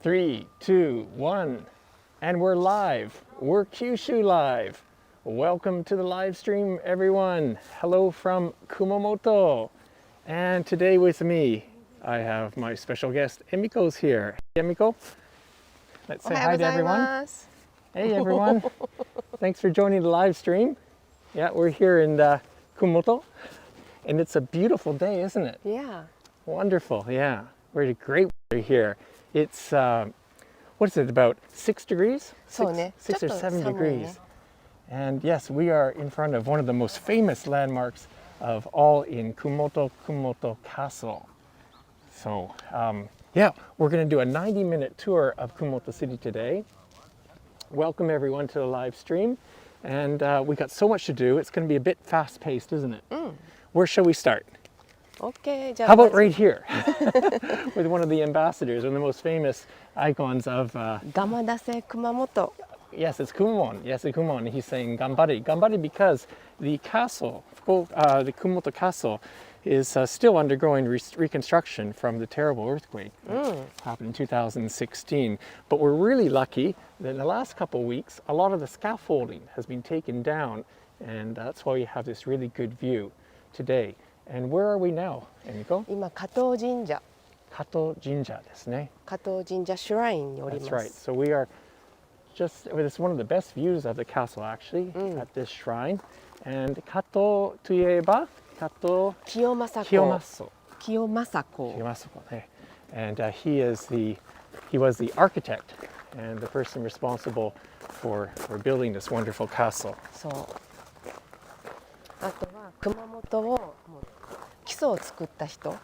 Three, two, one, and we're live. We're Kyushu live. Welcome to the live stream, everyone. Hello from Kumamoto. And today with me, I have my special guest, Emiko's here. Hey, Emiko. Let's say hi to everyone. Hey, everyone. Thanks for joining the live stream. Yeah, we're here in Kumamoto, and it's a beautiful day, isn't it? Yeah. Wonderful, yeah. We're in great weather here. It's, what is it, about 6 degrees? そうね。 6 or 7 ちょっと寒いね。 degrees. And yes, we are in front of one of the most famous landmarks of all in Kumamoto Castle. So, yeah, we're going to do a 90-minute tour of Kumamoto City today. Welcome everyone to the live stream. And we got so much to do. It's going to be a bit fast-paced, isn't it? Where shall we start? Okay, How about right here with one of the ambassadors, one of the most famous icons of... Gamadase Kumamoto. Yes, it's Kumamon. Yes, it's Kumamon. He's saying Gambari. Gambari because the castle, the Kumamoto Castle, is still undergoing reconstruction from the terrible earthquake that happened in 2016. But we're really lucky that in the last couple of weeks, a lot of the scaffolding has been taken down, and that's why we have this really good view today. And where are we now, Emiko? 今、加藤神社。加藤神社ですね。加藤神社シュラインにおります。 That's right. So we are just, it's one of the best views of the castle actually at this shrine. And Kato といえば、Kato 清正公。清正公。 And he was the architect and the person responsible for building this wonderful castle. そう。あとは熊本をもう基礎を作った人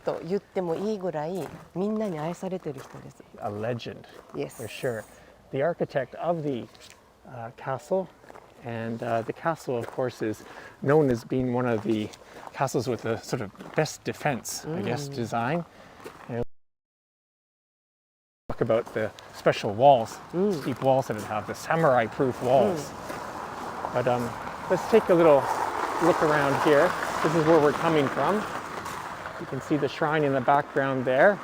と言ってもいいぐらいみんなに愛されている人です。A legend, Yes. for sure. The architect of the castle, and the castle, of course, is known as being one of the castles with the sort of best defense, I guess, design. And talk about the special walls, steep walls that it have, the samurai-proof walls. But let's take a little look around here. This is where we're coming from. You can see the shrine in the background there,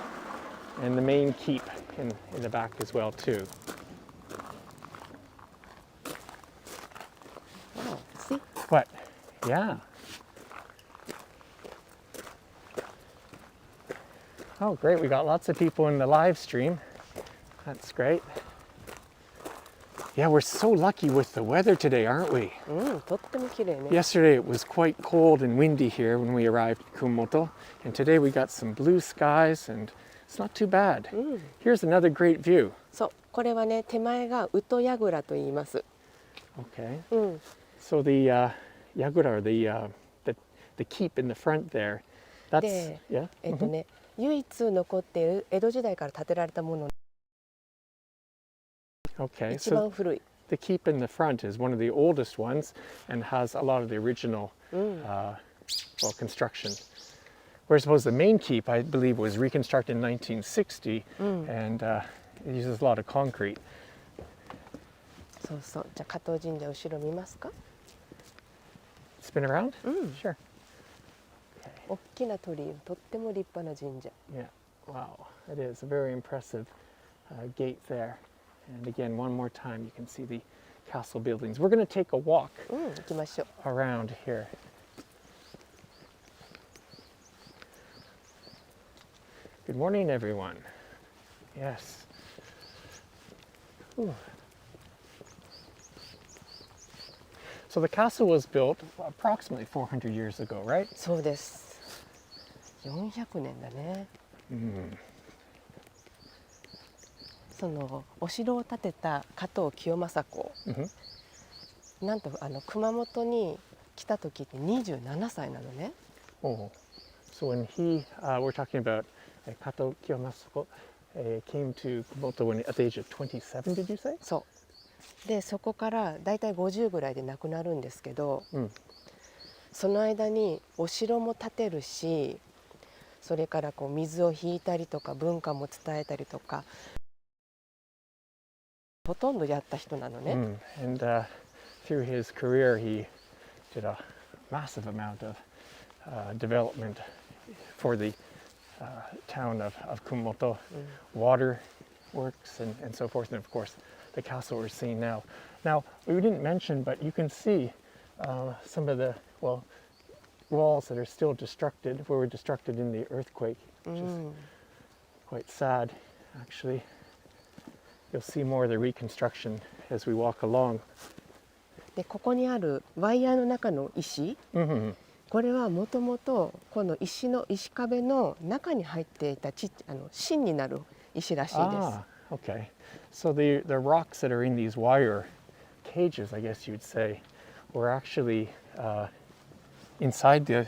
and the main keep in the back as well too. Wow, see? What? Yeah. Oh, great. We got lots of people in the live stream. That's great. Yeah, we're so lucky with the weather today, aren't we? とっても綺麗ね。 Yesterday it was quite cold and windy here when we arrived in Kumamoto, and today we got some blue skies and it's not too bad. Here's another great view. そう、これはね、手前が宇土櫓と言います。 Okay. So the Yagura, the keep in the front there, that's で、 yeah. ね、唯一残っている江戸時代から建てられたもの。 Okay. 一番 So 古い。 the keep in the front is one of the oldest ones and has a lot of the original construction. Whereas suppose the main keep, I believe, was reconstructed in 1960 and it uses a lot of concrete. そうそう。じゃあ加藤神社後ろ見ますか？ Spin around? Sure. 大きな鳥居、とっても立派な神社。 Yeah. Wow. It is a very impressive gate there. And again, one more time, you can see the castle buildings. We're going to take a walk 行きましょう。 around here. Good morning, everyone. Yes. So the castle was built approximately 400 years ago, right? そうです。400年だね。そのお城を建てた加藤清正公、なんと熊本に来た時って27歳なのね。Oh, so when we're talking about Kato Kiyomasa came to Kumamoto at the age of 27, did you say? そうで、そこからだいたい50ぐらいで亡くなるんですけど、その間にお城も建てるし、それからこう水を引いたりとか文化も伝えたりとか、ほとんどやった人なのね。And through his career, he did a massive amount of development for the town of Kumamoto, water works and so forth, and of course the castle we're seeing now. Now, we didn't mention, but you can see some of the, walls that are still were destructed in the earthquake, which is quite sad, actually. You'll see more of the reconstruction as we walk along. でここにあるワイヤーの中の石、これはもともとこの石壁の中に入っていた芯になる石らしいです。Okay. So the rocks that are in these wire cages, I guess you'd say, were actually inside the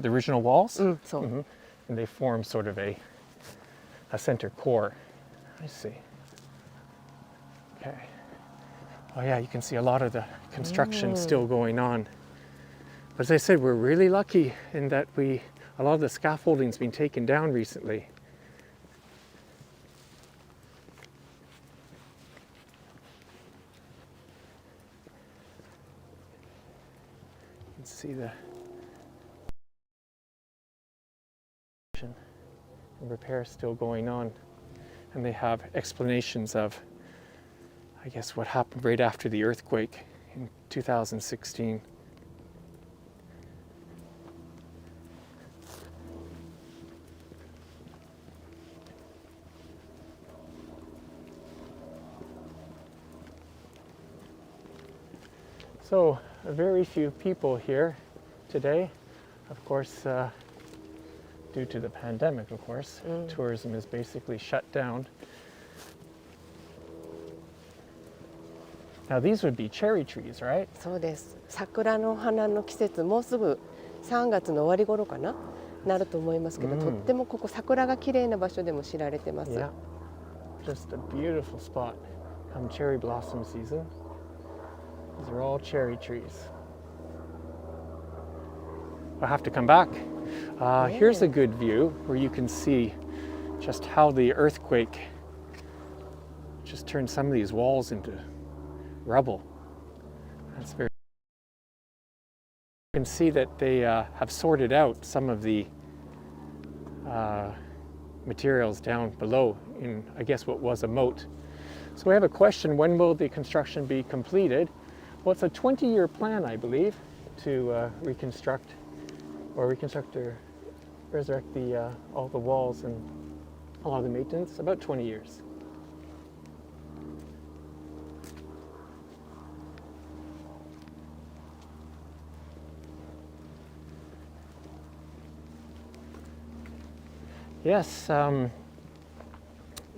original walls, and they form sort of a center core. I see. Okay. Oh yeah, you can see a lot of the construction still going on. But as I said, we're really lucky in that a lot of the scaffolding's been taken down recently. You can see the repairs still going on, and they have explanations of, I guess, what happened right after the earthquake in 2016. So, very few people here today. Of course, due to the pandemic, of course, tourism is basically shut down. Now these would be cherry trees, right? そうです。桜の花の季節、もうすぐ3月の終わり頃かな、なると思いますけど、とってもここ桜が綺麗な場所でも知られてます。Yeah, just a beautiful spot. Come cherry blossom season. These are all cherry trees. I'll have to come back. Here's a good view where you can see just how the earthquake just turned some of these walls into rubble. That's very. You can see that they have sorted out some of the materials down below in, I guess, what was a moat. So we have a question: when will the construction be completed? Well, it's a 20-year plan, I believe, to reconstruct or resurrect all the walls and a lot of the maintenance. About 20 years. Yes, it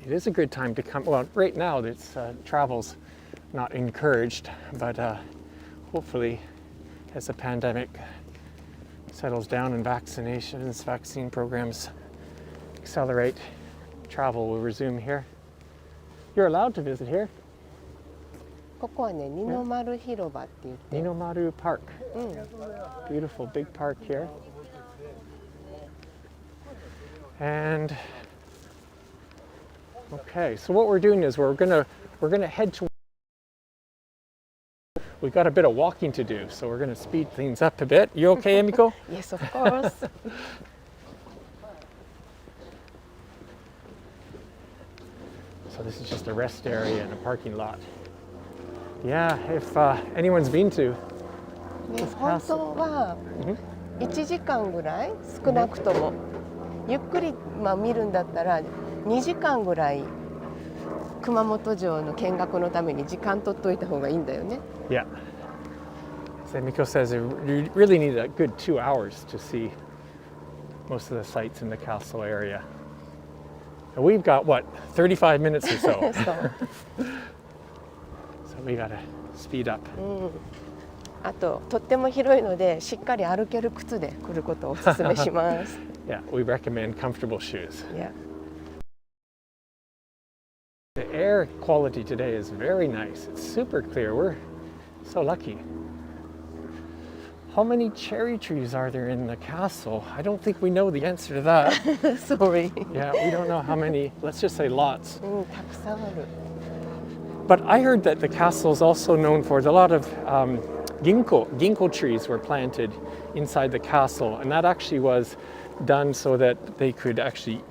is a good time to come. Well, right now it's travel's not encouraged, but hopefully as the pandemic settles down and vaccine programs accelerate, travel will resume here. You're allowed to visit here. ここはね、二の丸広場って言って。二の丸 Park. Beautiful big park here. And okay, so what we're doing is we're gonna head to. We've got a bit of walking to do, so we're gonna speed things up a bit. You okay, Emiko? Yes, of course. So this is just a rest area and a parking lot. Yeah, if anyone's been to. ね、本当は1時間ぐらい少なくとも。ゆっくり見るんだったら2時間ぐらい熊本城の見学のために時間取っといた方がいいんだよね。Yeah. So Emiko says you really need a good 2 hours to see most of the sites in the castle area. And we've got what, 35 minutes or so. そう So we gotta speed up. あととっても広いのでしっかり歩ける靴で来ることをお勧めします。Yeah, we recommend comfortable shoes. Yeah. The air quality today is very nice. It's super clear. We're so lucky. How many cherry trees are there in the castle? I don't think we know the answer to that. Sorry. Yeah, we don't know how many. Let's just say lots. たくさんある。 But I heard that the castle is also known for a lot of ginkgo trees were planted inside the castle, and that actually was done so that they could actually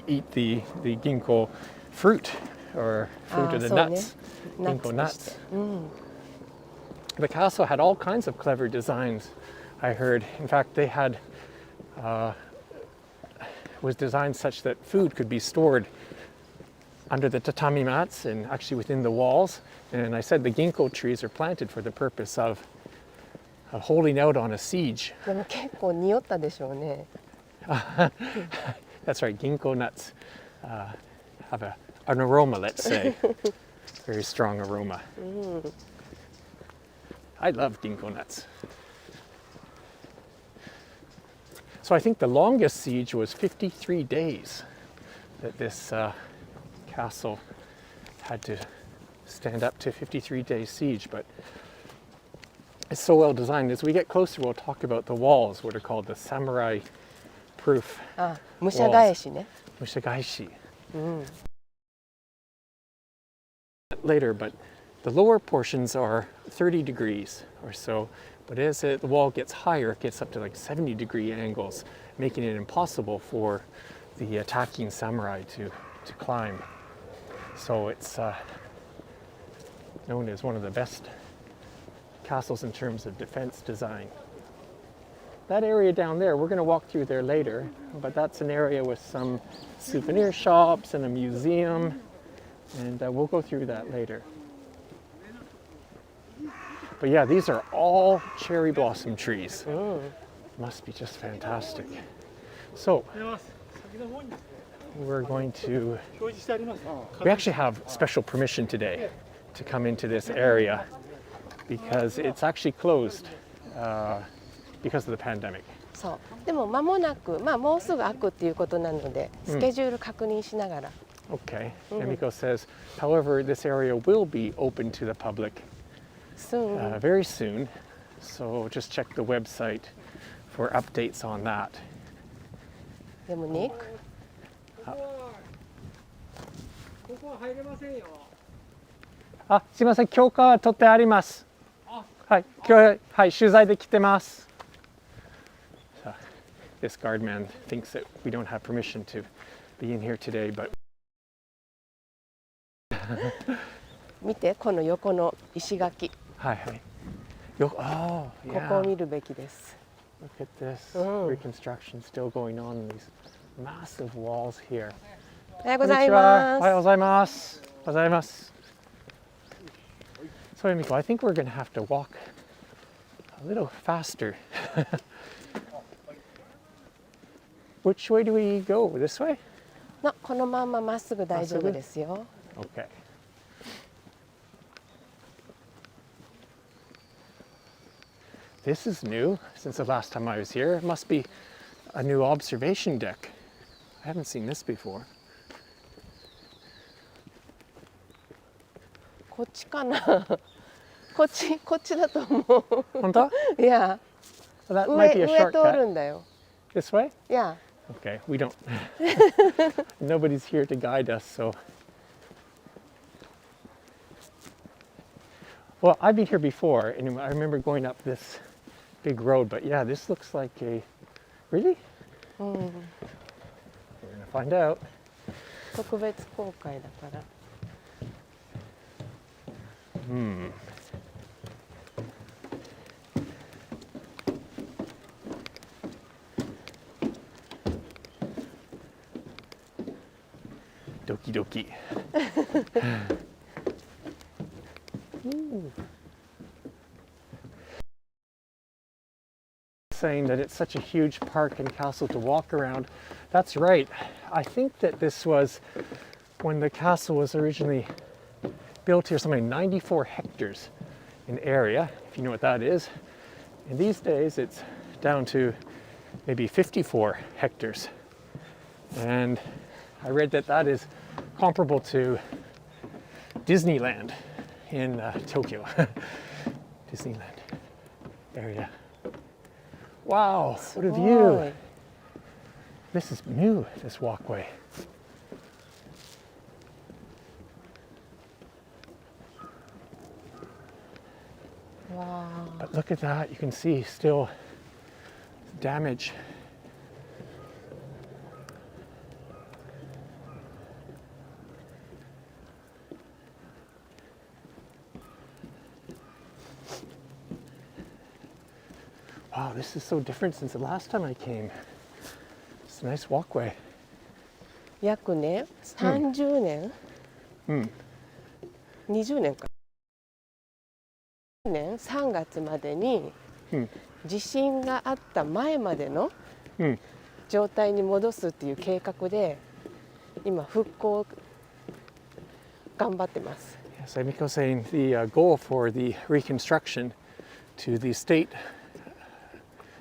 eat the ginkgo fruit or fruit of the nuts, ginkgo nuts. The castle had all kinds of clever designs, I heard. In fact, they had was designed such that food could be stored under the tatami mats and actually within the walls. And I said the ginkgo trees are planted for the purpose of holding out on a siege. でも結構匂ったでしょうね。That's right, ginkgo nuts have an aroma, let's say. Very strong aroma. I love ginkgo nuts. So I think the longest siege was 53 days that this castle had to stand up to 53 days siege, but it's so well designed. As we get closer, we'll talk about the walls, what are called the samurai proof あ、武者返しね。 mushigaishi. Later, but the lower portions are 30 degrees or so, but as the wall gets higher, it gets up to like 70-degree angles, making it impossible for the attacking samurai to climb. So it's known as one of the best castles in terms of defense design. That area down there, we're going to walk through there later, but that's an area with some souvenir shops and a museum, and we'll go through that later. But yeah, these are all cherry blossom trees. Must be just fantastic. So we're going to, we actually have special permission today to come into this area because it's actually closed because of the pandemic. そう。でも間もなく、まあもうすぐ開くっていうことなので、スケジュール確認しながら。Okay. Emiko says, however, this area will be open to the public Soon. very soon. So just check the website for updates on that. でもニック、ここは入れませんよ。あ、すいません、許可は取ってあります。はい、今日はい取材で来てます。This guard man thinks that we don't have permission to be in here today, but 見てこの横の石垣。はいはい。Oh, ここを yeah. 見るべきです。 Look at this reconstruction still going on in these massive walls here. おはようございまおはようごす。ざいます。おはようございます。So Emiko, I think we're going to have to walk a little faster. Which way do we go? This way? のこのまんままっすぐ大丈夫ですよ。Okay. This is new since the last time I was here. It must be a new observation deck. I haven't seen this before. こっちかな。こっちだと思う。本当? いや、 Well, that might be a 上通る shortcut. んだよ。 This way? いや、 Okay, we don't. Nobody's here to guide us, so. Well, I've been here before, and I remember going up this big road, but yeah, this looks like a. Really? We're gonna find out. 特別公開だから。ドキドキ。Saying that it's such a huge park and castle to walk around. That's right. I think that this was when the castle was originally built here, something 94 hectares in area, if you know what that is. And these days it's down to maybe 54 hectares. And I read that that is comparable to Disneyland in Tokyo. Disneyland area. Wow, what a view. This is new, this walkway. Wow. But look at that, you can see still damage. Wow, this is so different since the last time I came. It's a nice walkway. 約ね30年、20年か。年3月までに地震があった前までの状態に戻すっていう計画で今復興頑張ってます。Yes, Emiko saying the goal for the reconstruction to the state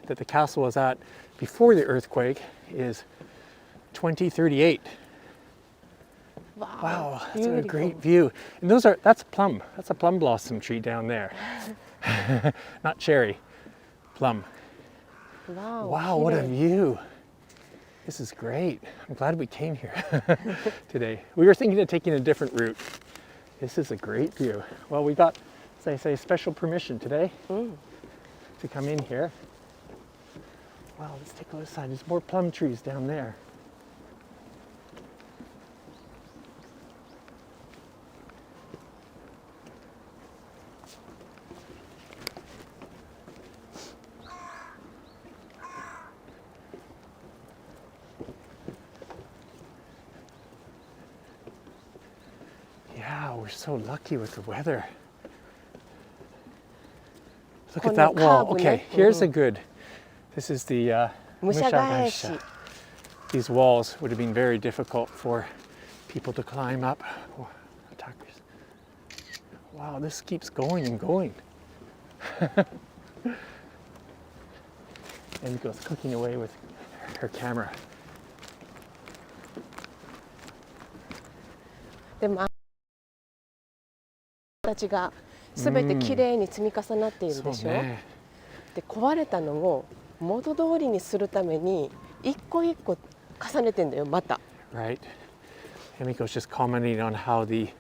that the castle was at before the earthquake is 2038. Wow, that's a great view. And that's a plum blossom tree down there. Not cherry, plum. Wow, what a view. This is great. I'm glad we came here today. We were thinking of taking a different route. This is a great view. Well, we got, as I say, special permission today to come in here. Wow, let's take a look inside. There's more plum trees down there. Yeah, we're so lucky with the weather. Look at that wall. Okay, here's a good. This is the Mushagaeshi. These walls would have been very difficult for people to climb up. Oh, attackers. Wow, this keeps going and going. Emiko's cooking away with her camera. でもたちがすべてきれいに積み重なっているでしょ。で壊れたのを元通りにするために一個一個重ねてんだよまた。Right. Emiko's just commenting on how the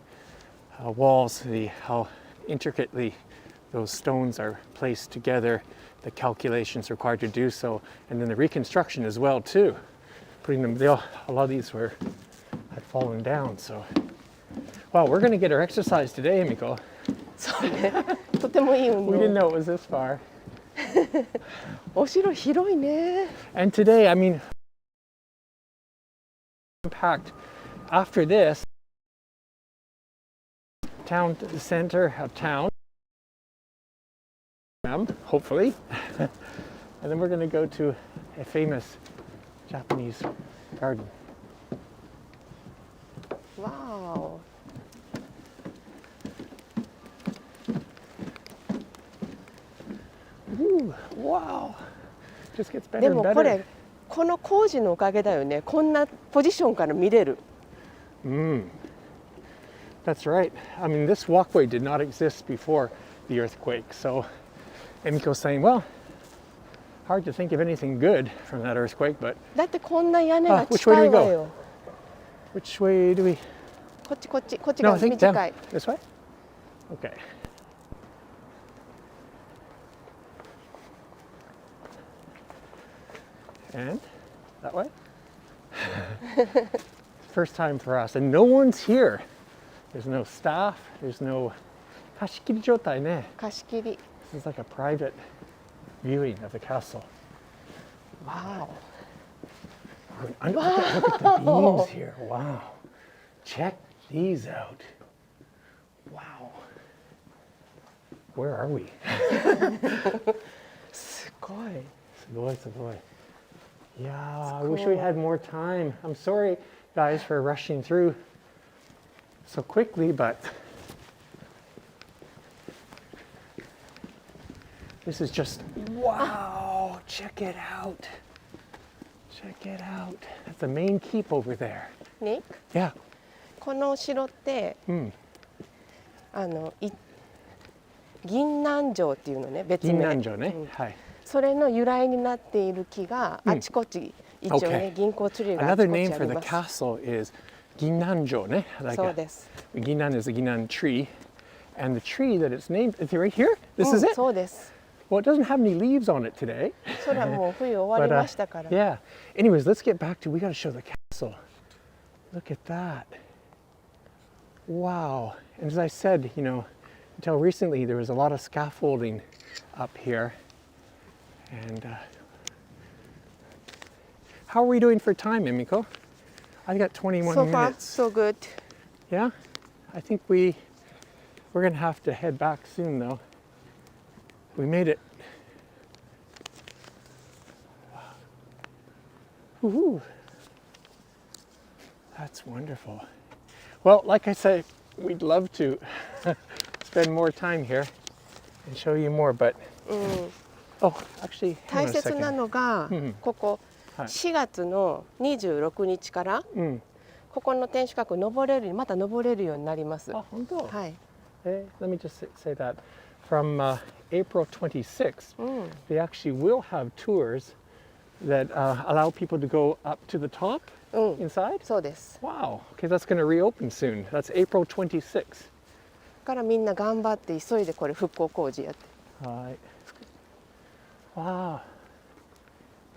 walls, how intricately those stones are placed together, the calculations required to do so, and then the reconstruction as well too. Putting them, a lot of these had fallen down. So, wow, we're going to get our exercise today, Emiko. そうね。とてもいい運動。We didn't know it was this far. お城広いね。And today, I mean, packed. After this, town to the center of town, hopefully, and then we're going to go to a famous Japanese garden. Wow. Ooh, wow. Just gets better で and も better. この工事のおかげだよね。こんなポジションから見れる。That's right. I mean, this walkway did not exist before the earthquake. So Emiko's saying, well, hard to think of anything good from that earthquake, but だってこんな屋根が近いわよ。which way do we? こっちこっちこっち No, が I think 短 down. い。 This way? Okay. And that way? First time for us. And no one's here. There's no staff. There's no... 貸し切り状態ね。貸し切り。 This is like a private viewing of the castle. Wow. Look at the beams here. Wow. check these out. Wow. Where are we? すごい。すごいすごい。Yeah, I wish we had more time. I'm sorry, guys, for rushing through so quickly, but this is just, wow, check it out. Check it out. That's the main keep over there. Nick? Yeah. このお城って、うん。銀南城っていうのね、別名。銀南城ね。はい。それの由来になっている木があちこち、一応ね、銀行ツリーがあちこちあ Another り name for the ます。 castle is 銀南城ね。そうです。銀南 is a 銀南 tree, and the tree that it's named is right here. This is it. そうです。Well, it doesn't have any leaves on it today. それはもう冬終わりましたから。Yeah. Anyways, let's get back to. We got to show the castle. Look at that. Wow. And as I said, you know, until recently there was a lot of scaffolding up here. And how are we doing for time, Emiko? I got 21 So minutes. far, so good. Yeah? I think we're going to have to head back soon, though. We made it. Woohoo. That's wonderful. Well, like I said, we'd love to spend more time here and show you more, but oh, actually, hang 大 on a 切な second. のが、ここはい4月の26日から、ここの天守閣登れるまた登れるようになります。あ、本当？はい。Let me just say that from April 26th, they actually will have tours that allow people to go up to the top inside. そうです。 Wow. Okay, that's going to reopen soon. That's April 26th. からみんな頑張って急いでこれ復興工事やって。Right. Wow.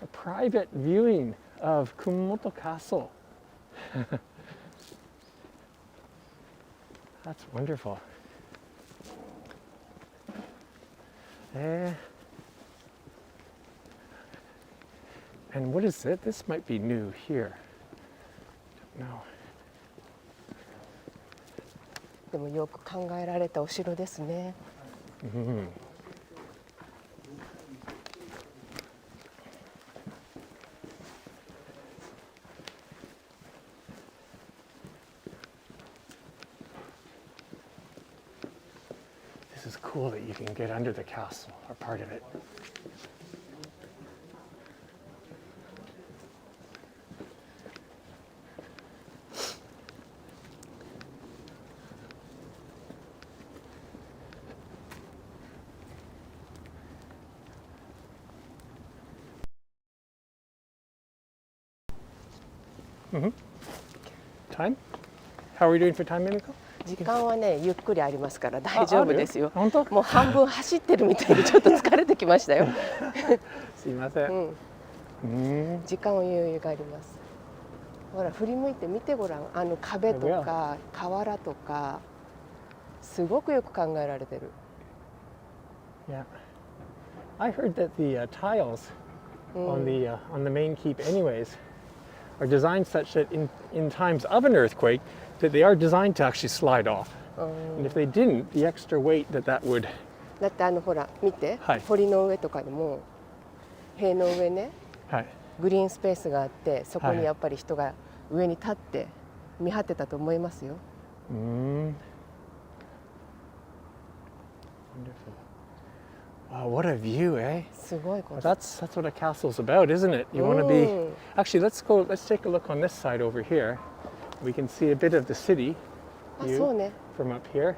A private viewing of Kumamoto Castle. That's wonderful. And what is it? This might be new here. Don't know. でもよく考えられたお城ですね。This is cool that you can get under the castle, or part of it. Time? How are we doing for time, Emiko? 時間はねゆっくりありますから大丈夫ですよ。本当？もう半分走ってるみたいでちょっと疲れてきましたよ。すいません。時間を余裕があります。ほら振り向いて見てごらん。あの壁とか瓦とかすごくよく考えられてる。Yeah, I heard that the tiles on the main keep, anyways, are designed such that in times of an earthquake, that they are designed to actually slide off. And if they didn't, the extra weight that would. だってほら見て、はい堀の上とかにも塀の上ね、はい。グリーンスペースがあってそこにやっぱり人が上に立って見張ってたと思いますよ。Wonderful. Wow, what a view, eh? すごいこ Well, と。 that's what a castle's about, isn't it? You want to be. Actually, let's take a look on this side over here. We can see a bit of the city あ、 view そうね。 from up here.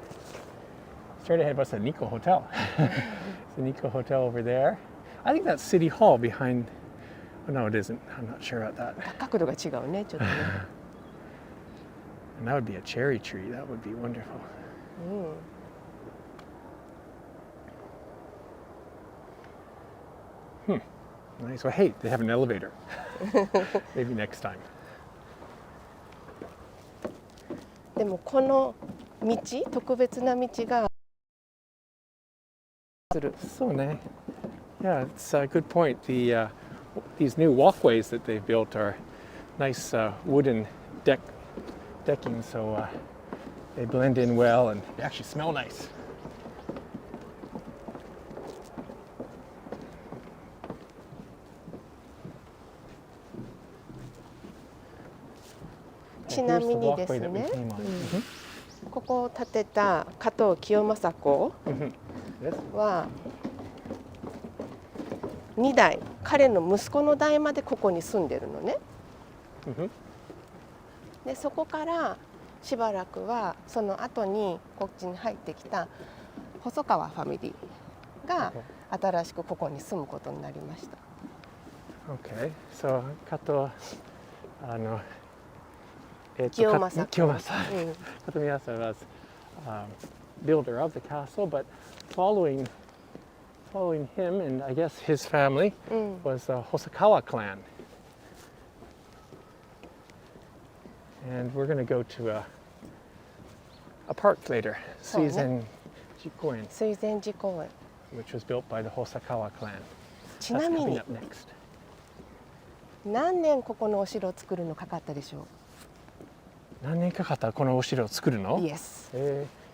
Straight ahead was the Nikko Hotel. The Nikko Hotel over there. I think that's City Hall behind. Oh, no, it isn't. I'm not sure about that. 角度が違うね、ちょっとね。 And that would be a cherry tree. That would be wonderful. Nice. Well, hey, they have an elevator. Maybe next time. でもこの道、特別な道がする。 So, ne? Yeah, it's a good point. These new walkways that they've built are nice wooden decking, so they blend in well and they actually smell nice. ちなみにですね、ここを建てた加藤清正公は2代、彼の息子の代までここに住んでるのね。でそこからしばらくはその後にこっちに入ってきた細川ファミリーが新しくここに住むことになりました。Okay, so 加藤清正加藤清正 was builder of the castle, but following him and I guess his family was the Hosokawa clan. And we're going to go to a park later, Suizenji 公園 Suizenji 公園 which was built by the Hosokawa clan. ちなみ That's に coming up next. 何年ここのお城を作るのかかったでしょ何年かかったこのお城を作るの？ Yes.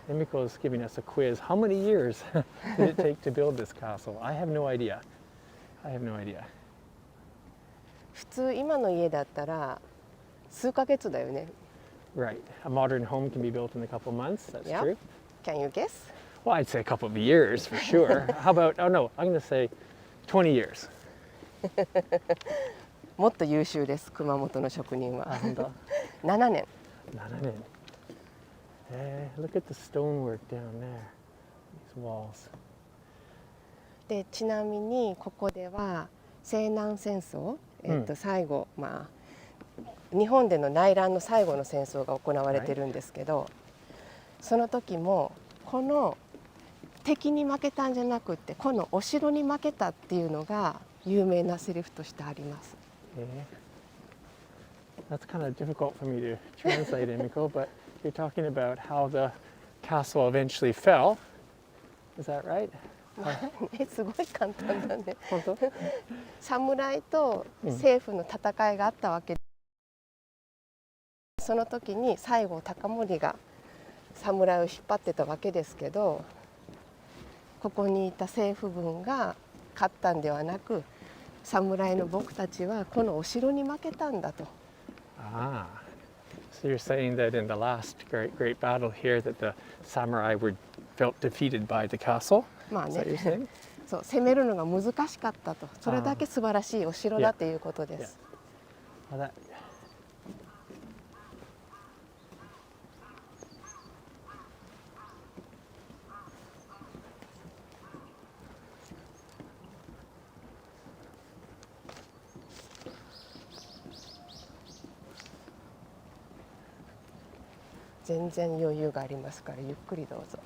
Emiko is giving us a quiz. How many years did it take to build this castle? I have no idea. 普通今の家だったら数ヶ月だよね。 Right. A modern home can be built in a couple months. That's Yeah. true. Can you guess? Well, I'd say a couple of years for sure. How about, oh no, I'm going to say 20 years. もっと優秀です、熊本の職人は。本当7年。 7年. Look at the stonework down there. These walls. でちなみにここでは西南戦争、最後、日本での内乱の最後の戦争が行われてるんですけど、その時もこの敵に負けたんじゃなくってこのお城に負けたっていうのが有名なセリフとしてあります。That's kind of difficult for me to translate, Emiko, but you're talking about how the castle eventually fell. Is that right? すごい簡単だね。本当？侍と政府の戦いがあったわけで、その時に西郷隆盛が侍を引っ張ってたわけですけど、ここにいた政府軍が勝ったんではなく、侍の僕たちはこのお城に負けたんだと。Ah, so you're saying that in the last great battle here that the samurai felt defeated by the castle? まあ Is that ね what you're saying? そう攻めるのが難しかったと、それだけ素晴らしいお城だということです。Well, that,全然余裕がありますからゆっくりどうぞ。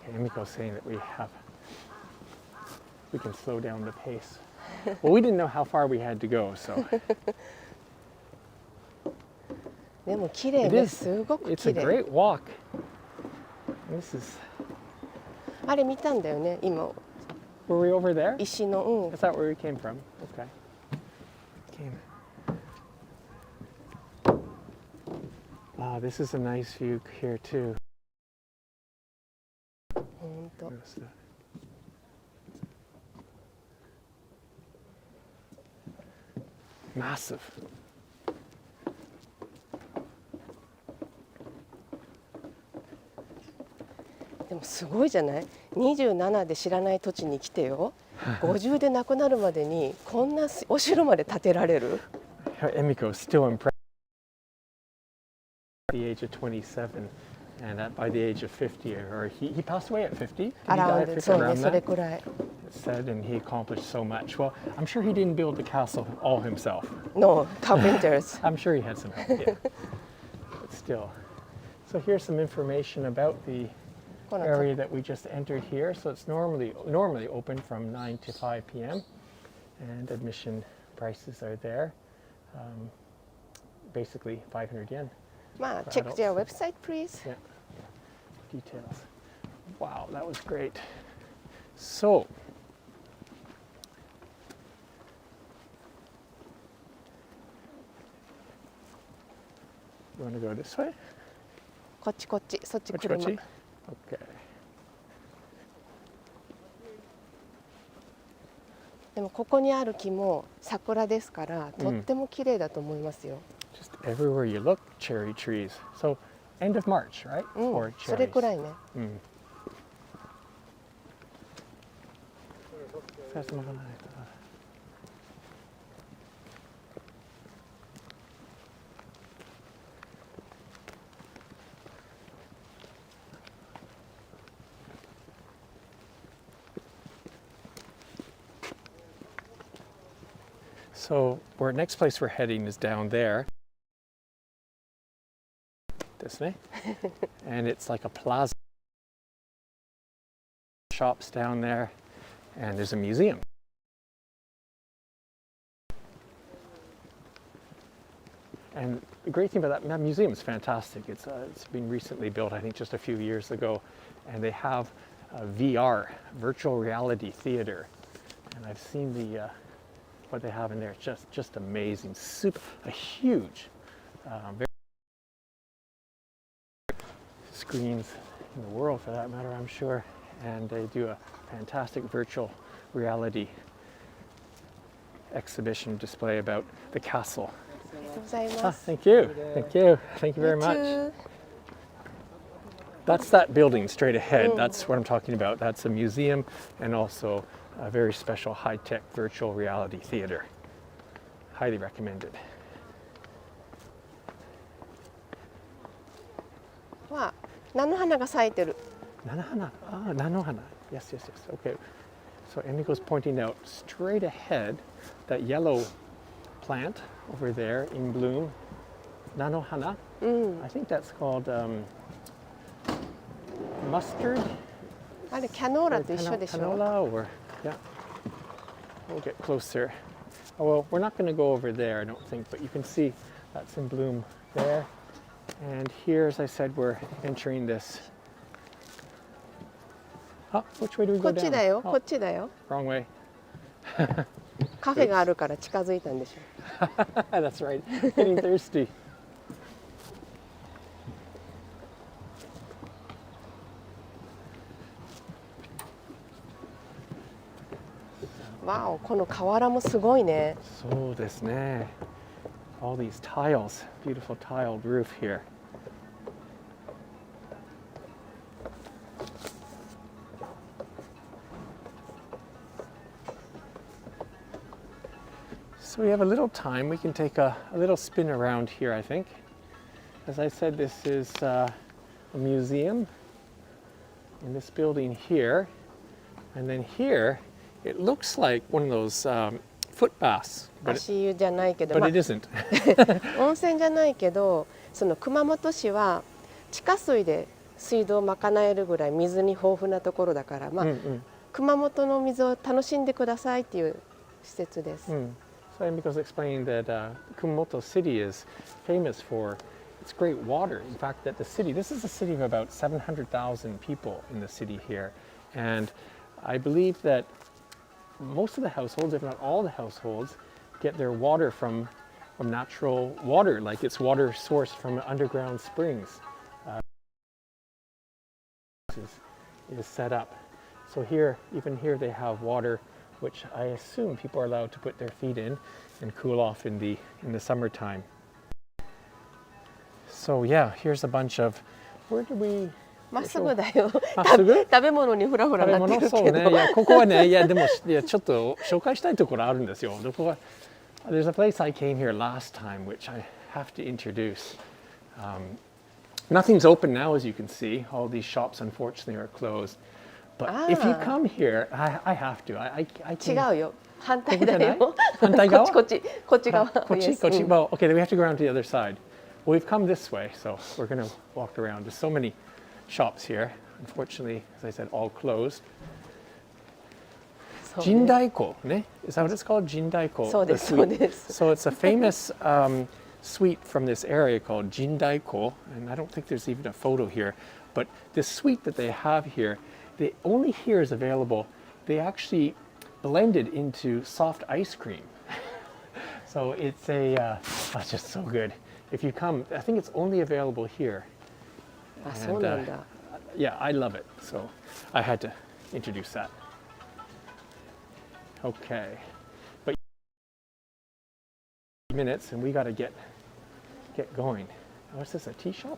okay, Emiko's saying that we can slow down the pace. Well, we didn't know how far we had to go, so でも綺麗ね、すごく it's a 綺麗。 great walk. This is あれ見たんだよね、今 were we over there? 石の、 Is that where we came from? Okay. Ah, this is a nice view here too. 本当。 Notice that. Massive. でもすごいじゃない？ 27で知らない土地に来てよ。50で亡くなるまでにこんなお城まで建てられる？ Emiko is still impressed at the age of 27 and by the age of 50, or he passed away at 50? Did he die at 50? そうね、 Around それ that? くらい。 It said, and he accomplished so much. Well, I'm sure he didn't build the castle all himself. No, carpenters. I'm sure he had some help, yeah. But still. So here's some information about the この area that we just entered here. So it's normally open from 9 to 5 p.m. and admission prices are there. Basically 500 yen. まあ、check their website, please. Yeah. Details. Wow, that was great. So, You want to go this way? こっちこっち、そっちこっち車。こっち Okay. でもここにある木も桜ですから、とっても綺麗だと思いますよ。Just everywhere you look, cherry trees. So, end of March, right? うん、 For それ cherries. くらいね。So, our next place we're heading is down there. This way. And it's like a plaza. Shops down there, and there's a museum. And the great thing about that museum is fantastic. It's been recently built, I think just a few years ago, and they have a VR, virtual reality theater. And I've seen the what they have in there. It's just amazing. A huge, very screens in the world for that matter, I'm sure. And they do a fantastic virtual reality exhibition display about the castle. ありがとうございます。 Thank you. Thank you. Thank you very much. That's that building straight ahead. That's what I'm talking about. That's a museum and also a very special high-tech virtual reality theater. Highly recommended. わあ、菜の花が咲いてる。 Nanohana. Ah, nanohana. Yes, yes, yes. Okay. So Emiko's pointing out straight ahead that yellow plant over there in bloom. Nanohana. I think that's called mustard. あれキャノーラと一緒でしょ。 Canola or yeah. We'll get closer. Oh, well, we're not going to go over there, I don't think, but you can see that's in bloom there. And here, as I said, we're entering this. Oh, which way do we こ go っち down? だよ、 Oh, こっちだよ。 wrong way. カフェがあるから近づいたんでしょ。 That's right. Getting thirsty. わお、この瓦もすごいね。そうですね. All these tiles, beautiful tiled roof here. So we have a little time. We can take a little spin around here, I think. As I said, this is a museum in this building here. And then here, it looks like one of those foot baths, but 足湯じゃないけど、 it まあ isn't. 温泉じゃないけど、その熊本市は地下水で水道を賄えるぐらい水に豊富なところだから、まあ、熊本の水を楽しんでくださいっていう施設です。 So Emiko's explaining that Kumamoto City is famous for its great water. In fact, that the city, this is a city of about 700,000 people in the city here. And I believe that most of the households, if not all the households, get their water from natural water, like it's water sourced from underground springs. Is set up. So here, even here, they have water, which I assume people are allowed to put their feet in and cool off in the summertime. So yeah, here's a bunch of, where do we? まっすぐだよ。まっすぐ？食べ物にフラフラなってるけど。そうね。いや、ここはね、いや、でも、いや、ちょっと紹介したいところあるんですよ。どこは、there's a place I came here last time, which I have to introduce. Nothing's open now, as you can see. All these shops, unfortunately, are closed. But if you come here, I have to. I 違うよ。反対だよ。反対側？こっち側。こっち？ Well, okay, then we have to go around to the other side. Well, we've come this way, so we're going to walk around. There's so many shops here. Unfortunately, as I said, all closed. 神代湖, ne? Is that what it's called? 神代湖. そうです、そうです。 So it's a famous suite from this area called 神代湖, and I don't think there's even a photo here. But this suite that they have here, only here is available. They actually blend it into soft ice cream. So it's it's just so good. if you come, I think it's only available here. あ、そうなんだ。Yeah, I love it. So I had to introduce that. Okay. But minutes and we got to get going. What's this, a tea shop?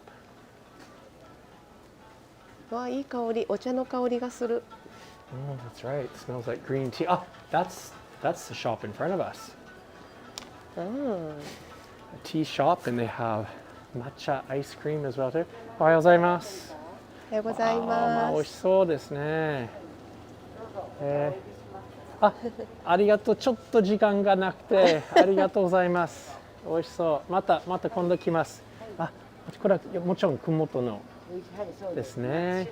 わあ、いい香り、お茶の香りがする。Oh, that's right. It smells like green tea. Ah, that's the shop in front of us. うん。A tea shop, and they have matcha ice cream as well too. おはようございます。おはようございます。美味しそうですね。ありがとう。ちょっと時間がなくてありがとうございます。美味しそう。また今度来ます。あ、これはもちろん熊本のですね。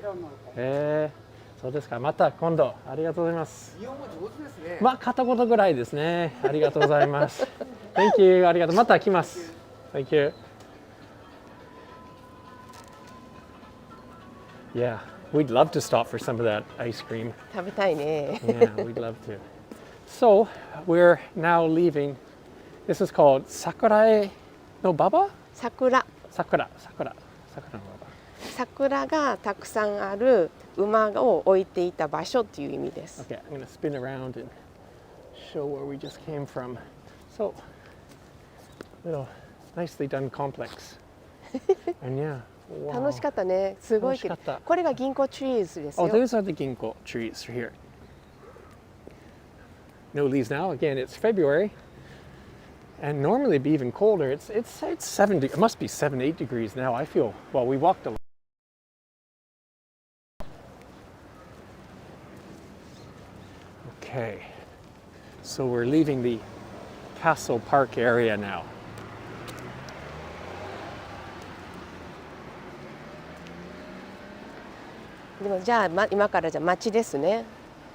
そうですか。また今度ありがとうございます。日本語上手ですね。まあ片言ぐらいですね。ありがとうございます。Thank you。ありがとう。また来ます。Thank you。Yeah, we'd love to stop for some of that ice cream. 食べたいね。Yeah, we'd love to. So we're now leaving. This is called Sakurae no Baba? 桜。Sakura no Baba. 桜がたくさんある馬を置いていた場所という意味です。Okay, I'm going to spin around and show where we just came from. So, little nicely done complex. And yeah, wow. 楽しかったね。すごいけど。これが銀行 trees です Oh, よ。 those are the ginkgo trees here. No leaves now. Again, it's February. And normally it'd be even colder. It's 7. It must be 7, 8 degrees now. I feel, well, we walked a lot. Okay. So we're leaving the Castle Park area now. でもじゃあ、今からじゃあ街ですね。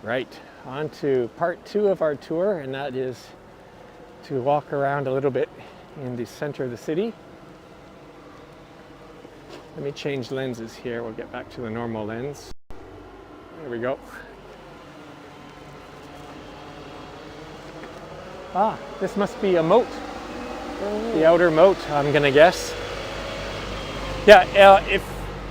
Right. On to part 2 of our tour, and that is to walk around a little bit in the center of the city. Let me change lenses here. We'll get back to the normal lens. There we go. Ah, this must be a moat. The outer moat, I'm gonna guess. Yeah, if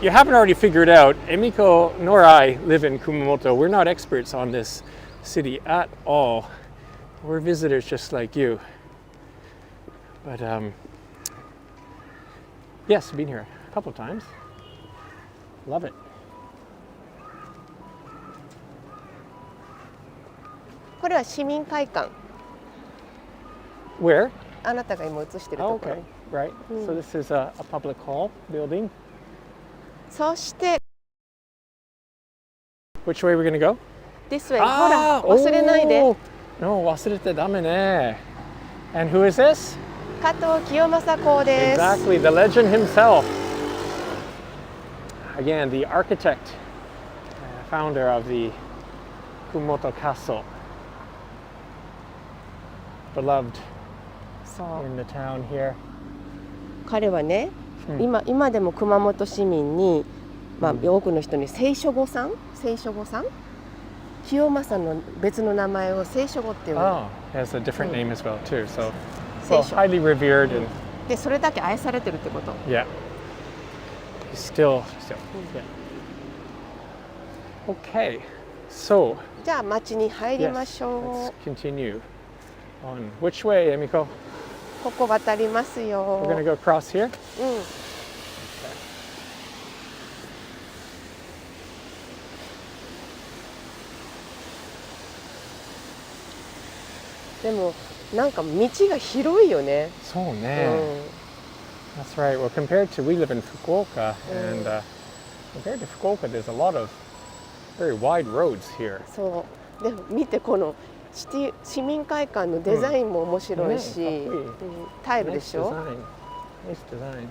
you haven't already figured out, Emiko nor I live in Kumamoto. We're not experts on this city at all. We're visitors just like you. But yes, been here a couple of times. Love it. これは市民会館。 Where? あなたが今映してる Oh, ところ。 okay, right. So this is a public hall building. そして Which way are we going to go? this way。ほら、忘れないで。 No, 忘れてダメね. And who is this? 加藤清正公です。 Exactly, the legend himself. Again, the architect, founder of the Kumamoto Castle. Beloved そう。 in the town here. 彼はね、今でも熊本市民に、多くの人に清書語さん清正の別の名前を清書語っていう。 Oh, has a different name as well too. So, 聖 well, 書 highly revered and でそれだけ愛されてるってこと。 yeah, still, yeah. Okay, so じゃあ町に入りま yes, しょ let's continue on. Which way, Emiko? う。ここ渡りますよ。 We're gonna go across here. うん。でもなんか道が広いよね。 So, man. That's right. Well, compared to, we live in Fukuoka, and compared to Fukuoka, there's a lot of very wide roads here. そうでも見てこの市民会館のデザインも面白いし、ねかっこいいタイルで Nice しょ。 design. Nice design.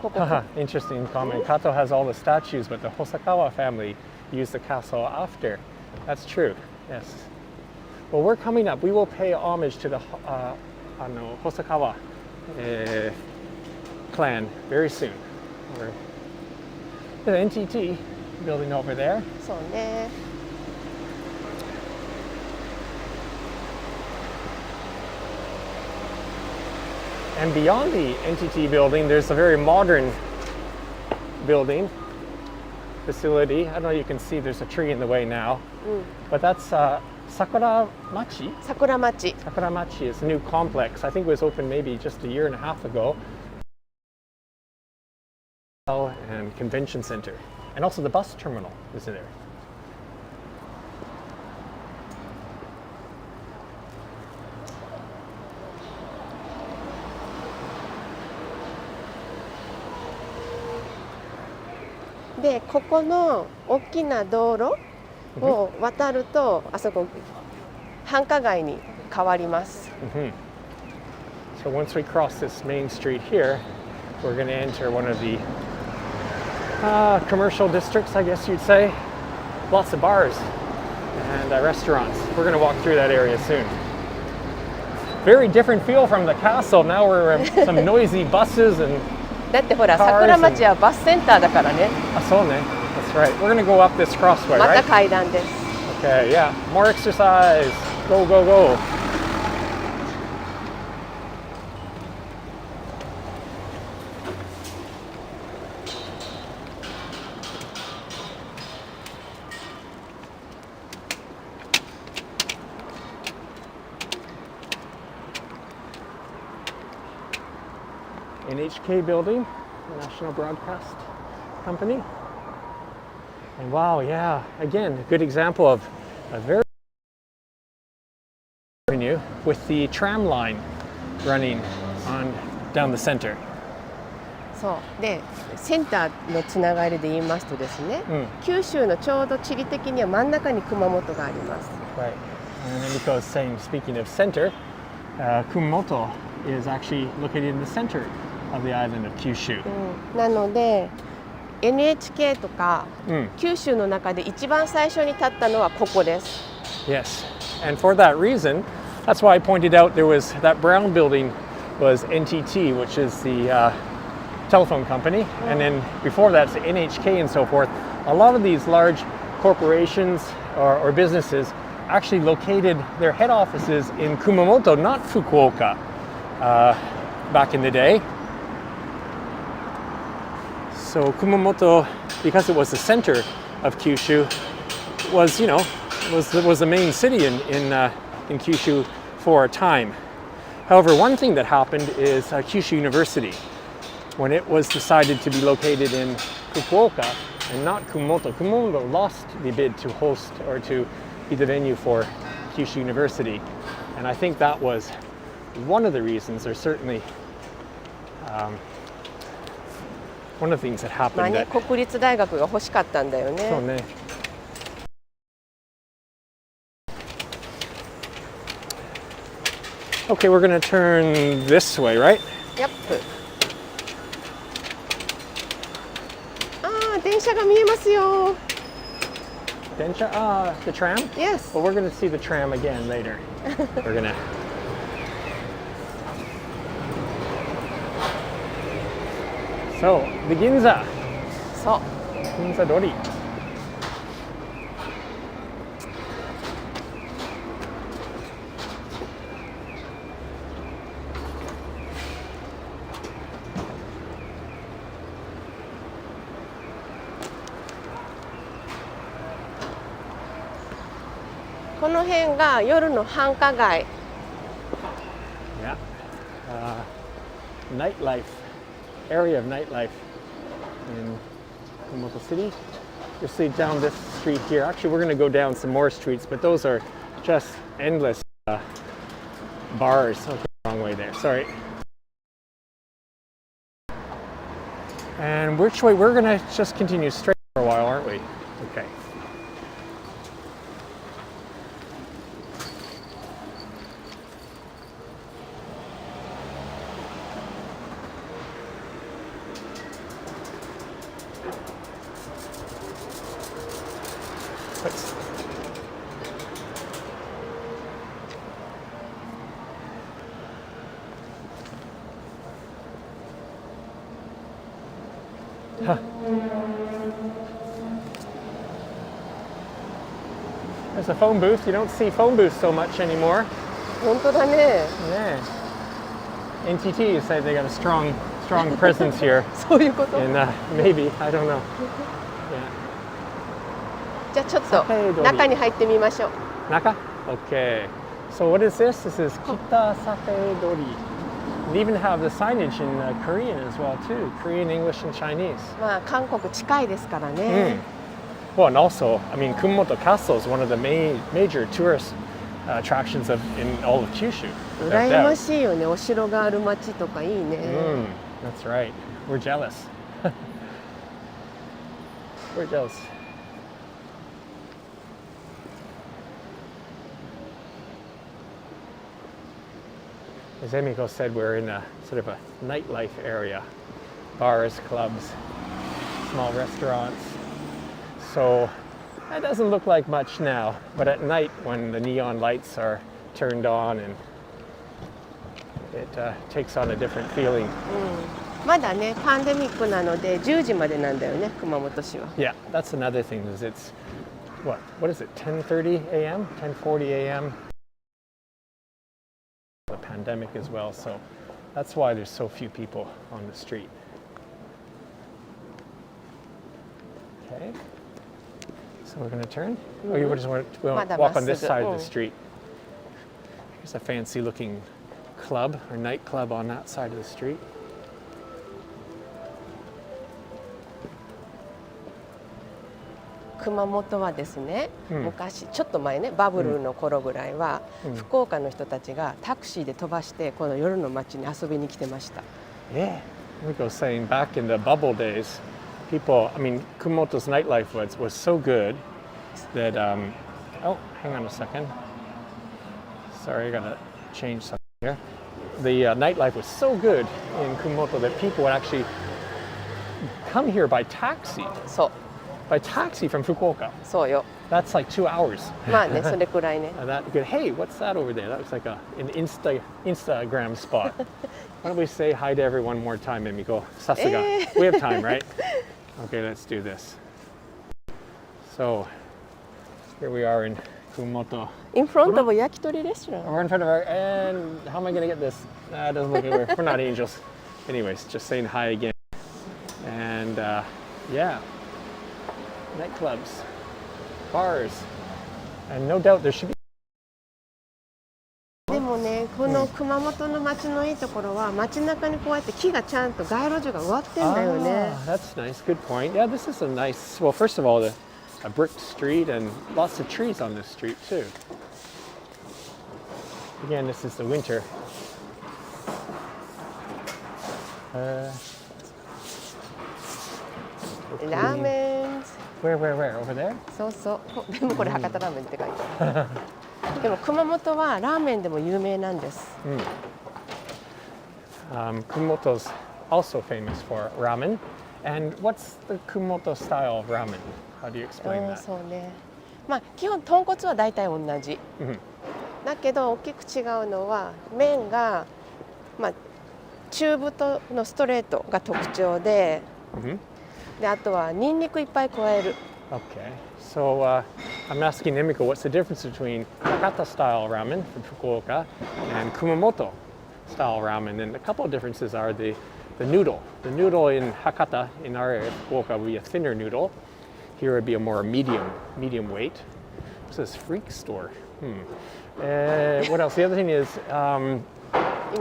Haha, interesting comment. Kato has all the statues, but the Hosakawa family used the castle after. That's true. Yes. Well, we're coming up. We will pay homage to the Hosakawa clan very soon. The NTT building over there. そうね。And beyond the NTT building, there's a very modern building facility. I don't know if you can see there's a tree in the way now, but that's Sakura Machi. Sakura Machi. Sakura Machi is a new complex. I think it was opened maybe just a year and a half ago. And convention center. And also the bus terminal is in there.で、ここの大きな道路を渡ると、あそこ繁華街に変わります。So once we cross this main street here, we're going to enter one of the commercial districts, I guess you'd say. Lots of bars and restaurants. We're going to walk through that area soon. Very different feel from the castle. Now we're some noisy buses and だってほら、桜町はバスセンターだからね。あ、そうね。That's right. We're going to go up this crossway, ま right? た階段です。Okay, yeah. More exercise. Go, go, go. NHK building, National Broadcast Company. And wow, yeah, again, a good example of a very avenue with the tram line running on down the center. そうで、センターのつながりで言いますとですね、九州のちょうど地理的には真ん中に熊本があります。Right. And Emiko is saying, speaking of center, Kumamoto is actually located in the center of the island of Kyushu. なので NHK とか、九州の中で一番最初に立ったのはここです。Yes, and for that reason, that's why I pointed out there was that brown building was NTT, which is the telephone company, and then before that's the NHK and so forth. A lot of these large corporations or businesses actually located their head offices in Kumamoto, not Fukuoka, back in the day. So Kumamoto, because it was the center of Kyushu, was was the main city in Kyushu for a time. However, one thing that happened is Kyushu University, when it was decided to be located in Fukuoka and not Kumamoto. Kumamoto lost the bid to host or to be the venue for Kyushu University, and I think that was one of the reasons, or certainly one of the things that happened. まあね、国立大学が欲しかったんだよね。そうね。Okay, we're going to turn this way, right? Yep. ああ、電車が見えますよ。電車? The tram? Yes. Well, we're going to see the tram again later. We're going to. So, the Ginza. そう。Ginza Dori.この辺が夜の繁華街。Yeah. Nightlife. Area of nightlife in Kumamoto City. You'll see down this street here. Actually, we're going to go down some more streets, but those are just endless bars. Okay, wrong way there. Sorry. And which way? We're going to just continue straight for a while, aren't we? Okay. Huh. There's a phone booth. You don't see phone booths so much anymore. 本当だね。ねえ。NTT say they got a strong presence here. そういうこと And maybe, I don't know. Yeah. じゃあちょっと中に入ってみましょう。 Naka? Okay. So what is this? This is Kita Sake Dori. They even have the signage in Korean as well too. Korean, English, and Chinese. まあ韓国近いですからね。Well, and also, I mean, Kumamoto Castle is one of the major tourist attractions in all of Kyushu. 羨ましいよね。お城がある町とかいいね。That's right. We're jealous. We're jealous. As Emiko said, we're in a sort of a nightlife area. Bars, clubs, small restaurants. So that doesn't look like much now, but at night when the neon lights are turned on and it takes on a different feeling. まだね、パンデミックなので10時までなんだよね、熊本市は。Yeah, that's another thing is it's what is it? 10:30 a.m., 10:40 a.m. The pandemic as well, so that's why there's so few people on the street. Okay, so we're going to turn. Oh, you just want to walk on this side of the street. There's a fancy-looking club or nightclub on that side of the street. 熊本はですね、昔ちょっと前ね、バブルの頃ぐらいは、福岡の人たちがタクシーで飛ばしてこの夜の街に遊びに来てました。Yeah, Emiko was saying back in the bubble days, people, I mean, Kumamoto's nightlife was so good that, oh, hang on a second. Sorry, I gotta change something here. The nightlife was so good in Kumamoto that people would actually come here by taxi. そう。 By taxi from Fukuoka. そうよ。 That's like 2 hours. まあね、それくらいね。That good. Hey, what's that over there? That looks like an Instagram spot. Why don't we say hi to everyone one more time, Emiko? Sasuga. We have time, right? Okay, let's do this. So, here we are in Kumamoto. In front of a 焼き鳥レストラン。 We're in front of our, and how am I going to get this? It doesn't look like we're not angels. Anyways, just saying hi again. And yeah, nightclubs, bars, and no doubt there should be. でもね、この熊本の街のいいところは街中にこうやって木がちゃんと街路樹が植わってんだよね。That's nice. Good point. Yeah, this is a nice. Well, first of all, a brick street and lots of trees on this street too. Again, this is the winter. Ramen. Where? Over there? そうそう。でもこれ博多ラーメンって書いてある。でも熊本はラーメンでも有名なんです。Kumamoto's also famous for ramen. And what's the Kumamoto style of ramen? How do you explain that? そうね。まあ基本豚骨は大体同じ。だけど大きく違うのは麺がまあ中太のストレートが特徴で、であとはニンニクいっぱい加える。Okay, so I'm asking Emiko, what's the difference between Hakata style ramen from Fukuoka and Kumamoto style ramen? And a couple of differences are the noodle. The noodle in Hakata, in our area, Fukuoka, would be a thinner noodle. Here it would be a more medium weight. What's this freak store? What else? The other thing is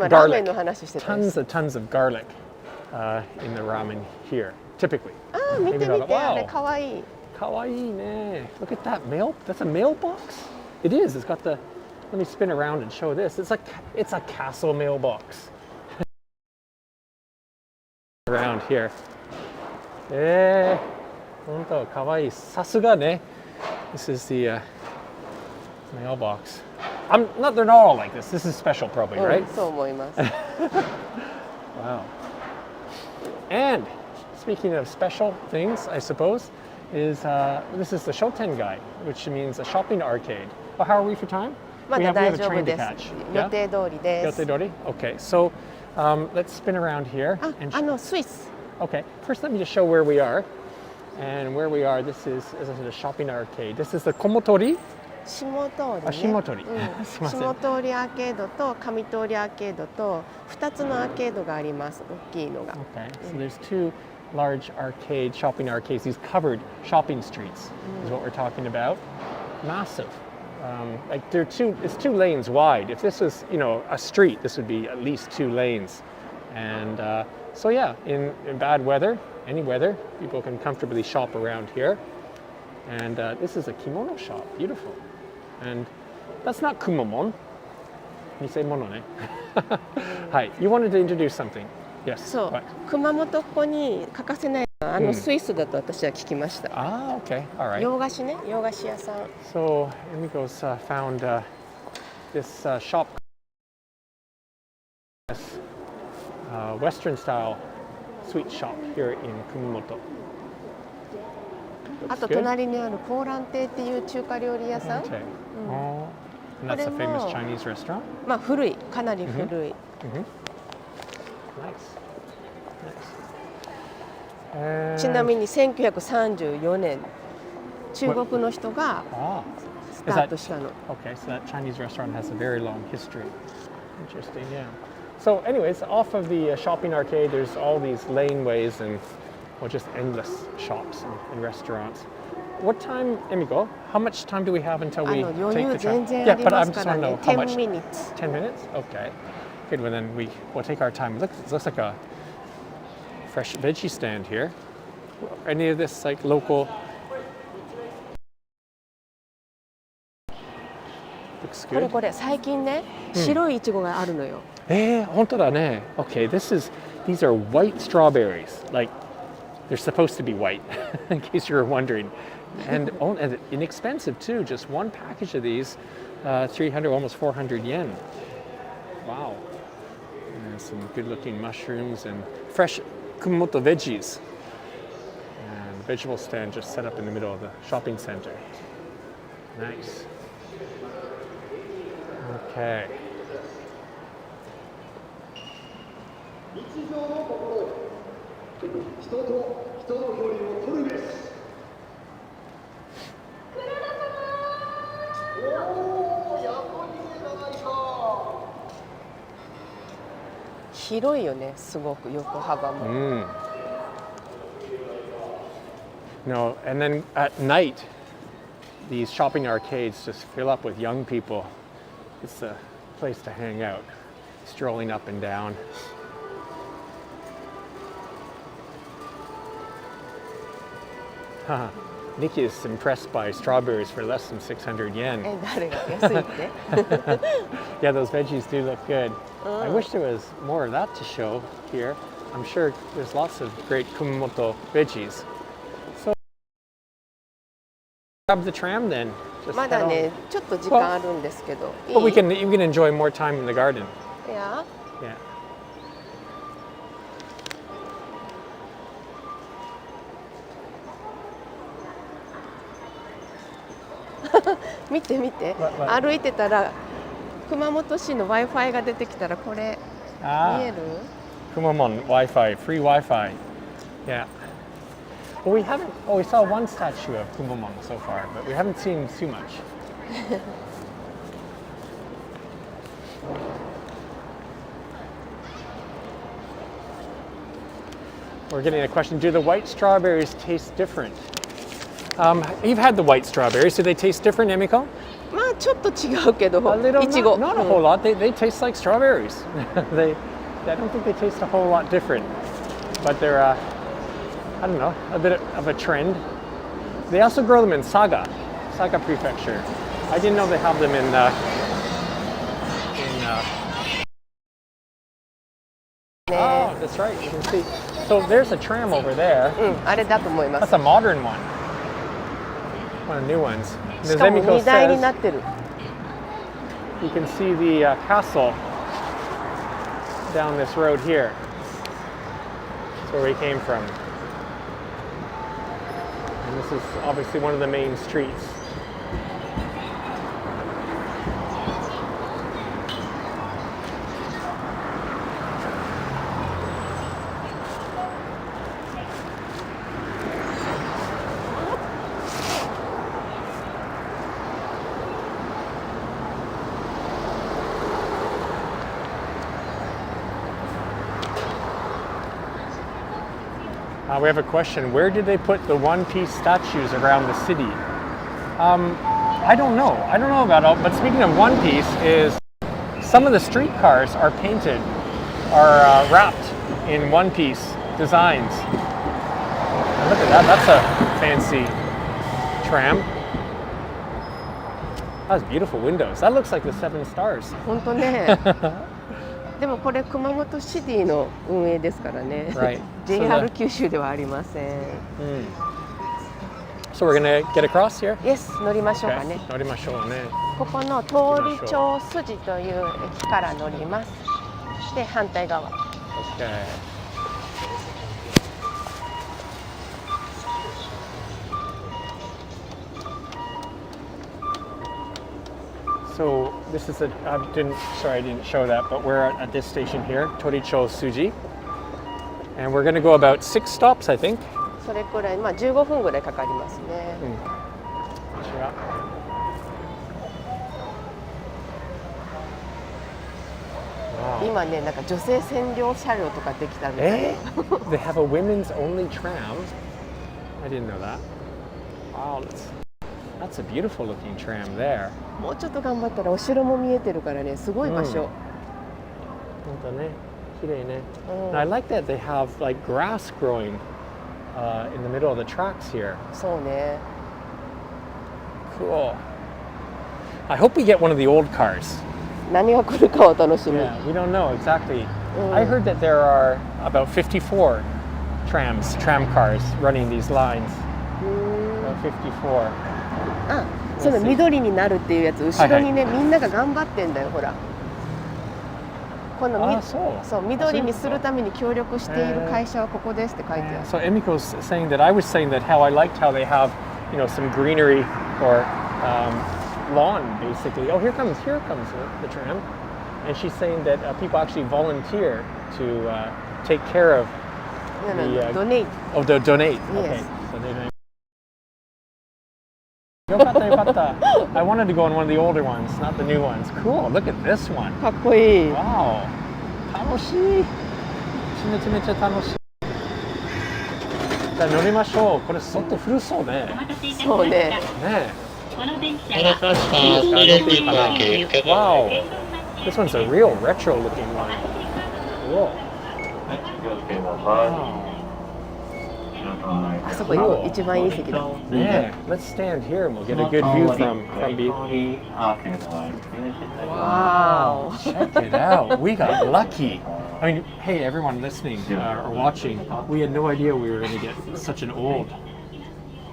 garlic. Tons of garlic in the ramen here, typically. ああ、見て見て、あれかわいい。Kawaii. Look at that mail. That's a mailbox. It is. It's got the. Let me spin around and show this. It's a castle mailbox. Around here. Honto, kawaii. Sasuga ne. This is the mailbox. They're not all like this. This is special, probably, right? そう思います。 Wow. And speaking of special things, I suppose, is this is the Shotengai, which means a shopping arcade. Oh, how are we for time? ま We だ have 大 a 丈夫 train to です catch. 予定通りです。 Yotedori? Okay, so let's spin around here. あ、スイス。 Okay, first let me just show where we are. And where we are, this is a shopping arcade. This is the Komotori 下通りね。下通り。すいません。下通りアーケードと上通りアーケードと2つのアーケードがあります。大きいのが。Okay, so there's two large arcade, shopping arcades, these covered shopping streets is what we're talking about. Massive. Like it's 2 lanes wide. If this was, a street, this would be at least 2 lanes. And so yeah, in bad weather, any weather, people can comfortably shop around here. And this is a kimono shop, beautiful. And that's not kumamon. You say mono, ne? Hi, you wanted to introduce something. Yes. そう。 What? 熊本っ子に欠かせないのはスイスだと私は聞きました。Ah, okay, all right. 洋菓子ね、洋菓子屋さん。 So Emiko's found this shop, Western style sweet shop here in Kumamoto. あと隣にあるポーラン亭っていう中華料理屋さん。 Okay. Oh, and that's a famous Chinese restaurant? まあ古い、かなり古い。 Nice. Nice. ちなみに1934年、中国の人が Ah, スタートしたの。 okay, so that Chinese restaurant has a very long history. Interesting, yeah. So anyways, off of the shopping arcade, there's all these laneways and just endless shops and restaurants. What time, Emiko? How much time do we have until we 余 take 裕 the 全 tram? 然 Yeah, あり but ま I す just か want ら to ね。 know how 10 much. minutes。 10 minutes? Okay. Good, well then we'll take our time. Looks like a fresh veggie stand here. Any of this like local? Looks これ good. これ最近ね、白いイチゴがあるのよ。本当だね. Okay, these are white strawberries. Like they're supposed to be white, in case you were wondering. And inexpensive too. Just one package of these, 300, almost 400 yen. Wow. And some good-looking mushrooms and fresh Kumamoto veggies. And the vegetable stand just set up in the middle of the shopping center. Nice. Okay. 日常の心よ。人と人の距離を取るべし。おお、やっと綺麗じゃないか。広いよね、すごく横幅も。No, and then at night, these shopping arcades just fill up with young people. It's a place to hang out, strolling up and down. Nikki is impressed by strawberries for less than 600 yen. 誰が安いって？ Yeah, those veggies do look good. I wish there was more of that to show here. I'm sure there's lots of great Kumamoto veggies. So, grab the tram then. Just ま head だ on. ね、ちょっと時間あるんですけど。いい？ But you can enjoy more time in the garden. いや。 Yeah. 見て見て、 What? 歩いてたら熊本市の Wi-Fi が出てきたらこれ見える？ Kumamon Wi-Fi, free Wi-Fi. Yeah. Well, we saw one statue of Kumamon so far, but we haven't seen too much. We're getting a question, do the white strawberries taste different? You've had the white strawberries. Do they taste different, Emiko? まあちょっと違うけど、 A little, いちご。 not a whole lot. They taste like strawberries. I don't think they taste a whole lot different. But they're, I don't know, a bit of a trend. They also grow them in Saga Prefecture. I didn't know they have them in Oh, that's right. You can see. So there's a tram over there. あれだと思いま That's す。 a modern one. One of the new ones. し And か as も Emiko 荷台にな says, ってる。 you can see the castle down this road here. That's where we came from. And this is obviously one of the main streets. We have a question. Where did they put the one-piece statues around the city? I don't know. I don't know about all. But speaking of one piece, is some of the streetcars are painted, are wrapped in one-piece designs. And look at that. That's a fancy tram. That's beautiful windows. That looks like the Seven Stars. 本当ね。でもこれ熊本シティの運営ですからね。Right. JR 九州ではありません。So we're gonna get across here? Yes、乗りましょうかね。乗りましょうね。ここの通り町筋という駅から乗ります。で、反対側。Okay. So this is I didn't show that, but we're at this station here, Toricho Suji. And we're going to go about 6 stops, I think. それくらい、まあ15分ぐらいかかりますね。こちら。今ね、なんか女性専用車両とかできたみたい。They have a women's only tram? I didn't know that. Wow, that's a beautiful looking tram there. もうちょっと頑張ったらお城も見えてるからね、すごい場所。本当ね、綺麗ね。And I like that they have like grass growing in the middle of the tracks here. そうね。Cool. I hope we get one of the old cars. 何が来るかを楽しみ。Yeah, we don't know exactly. I heard that there are about 54 tram cars running these lines. About 54. あ、その緑になるっていうやつ、後ろにね、みんなが頑張ってんだよ、ほら。このそう緑にするために協力している会社はここですって書いてある。So Emiko's saying that I was saying that how I liked how they have, you know, some greenery or lawn basically. Oh, here comes the tram, and she's saying that people actually volunteer to take care of the donate. Oh, donate. Okay. Yes. So they donate. よかったよかった。I wanted to go on one of the older ones, not the new ones. Cool. Look at this one. かっこいい。Wow. 楽しい。めちゃ楽しい。じゃあ乗りましょう。これ外古そうね。そうね。ねえ。Wow. This one's a real retro looking one. Cool. Wow. あそこ一番いい席だ。Yeah, let's stand here and we'll get a good view from Wow, check it out. We got lucky. I mean, hey, everyone listening or watching, we had no idea we were going to get such an old.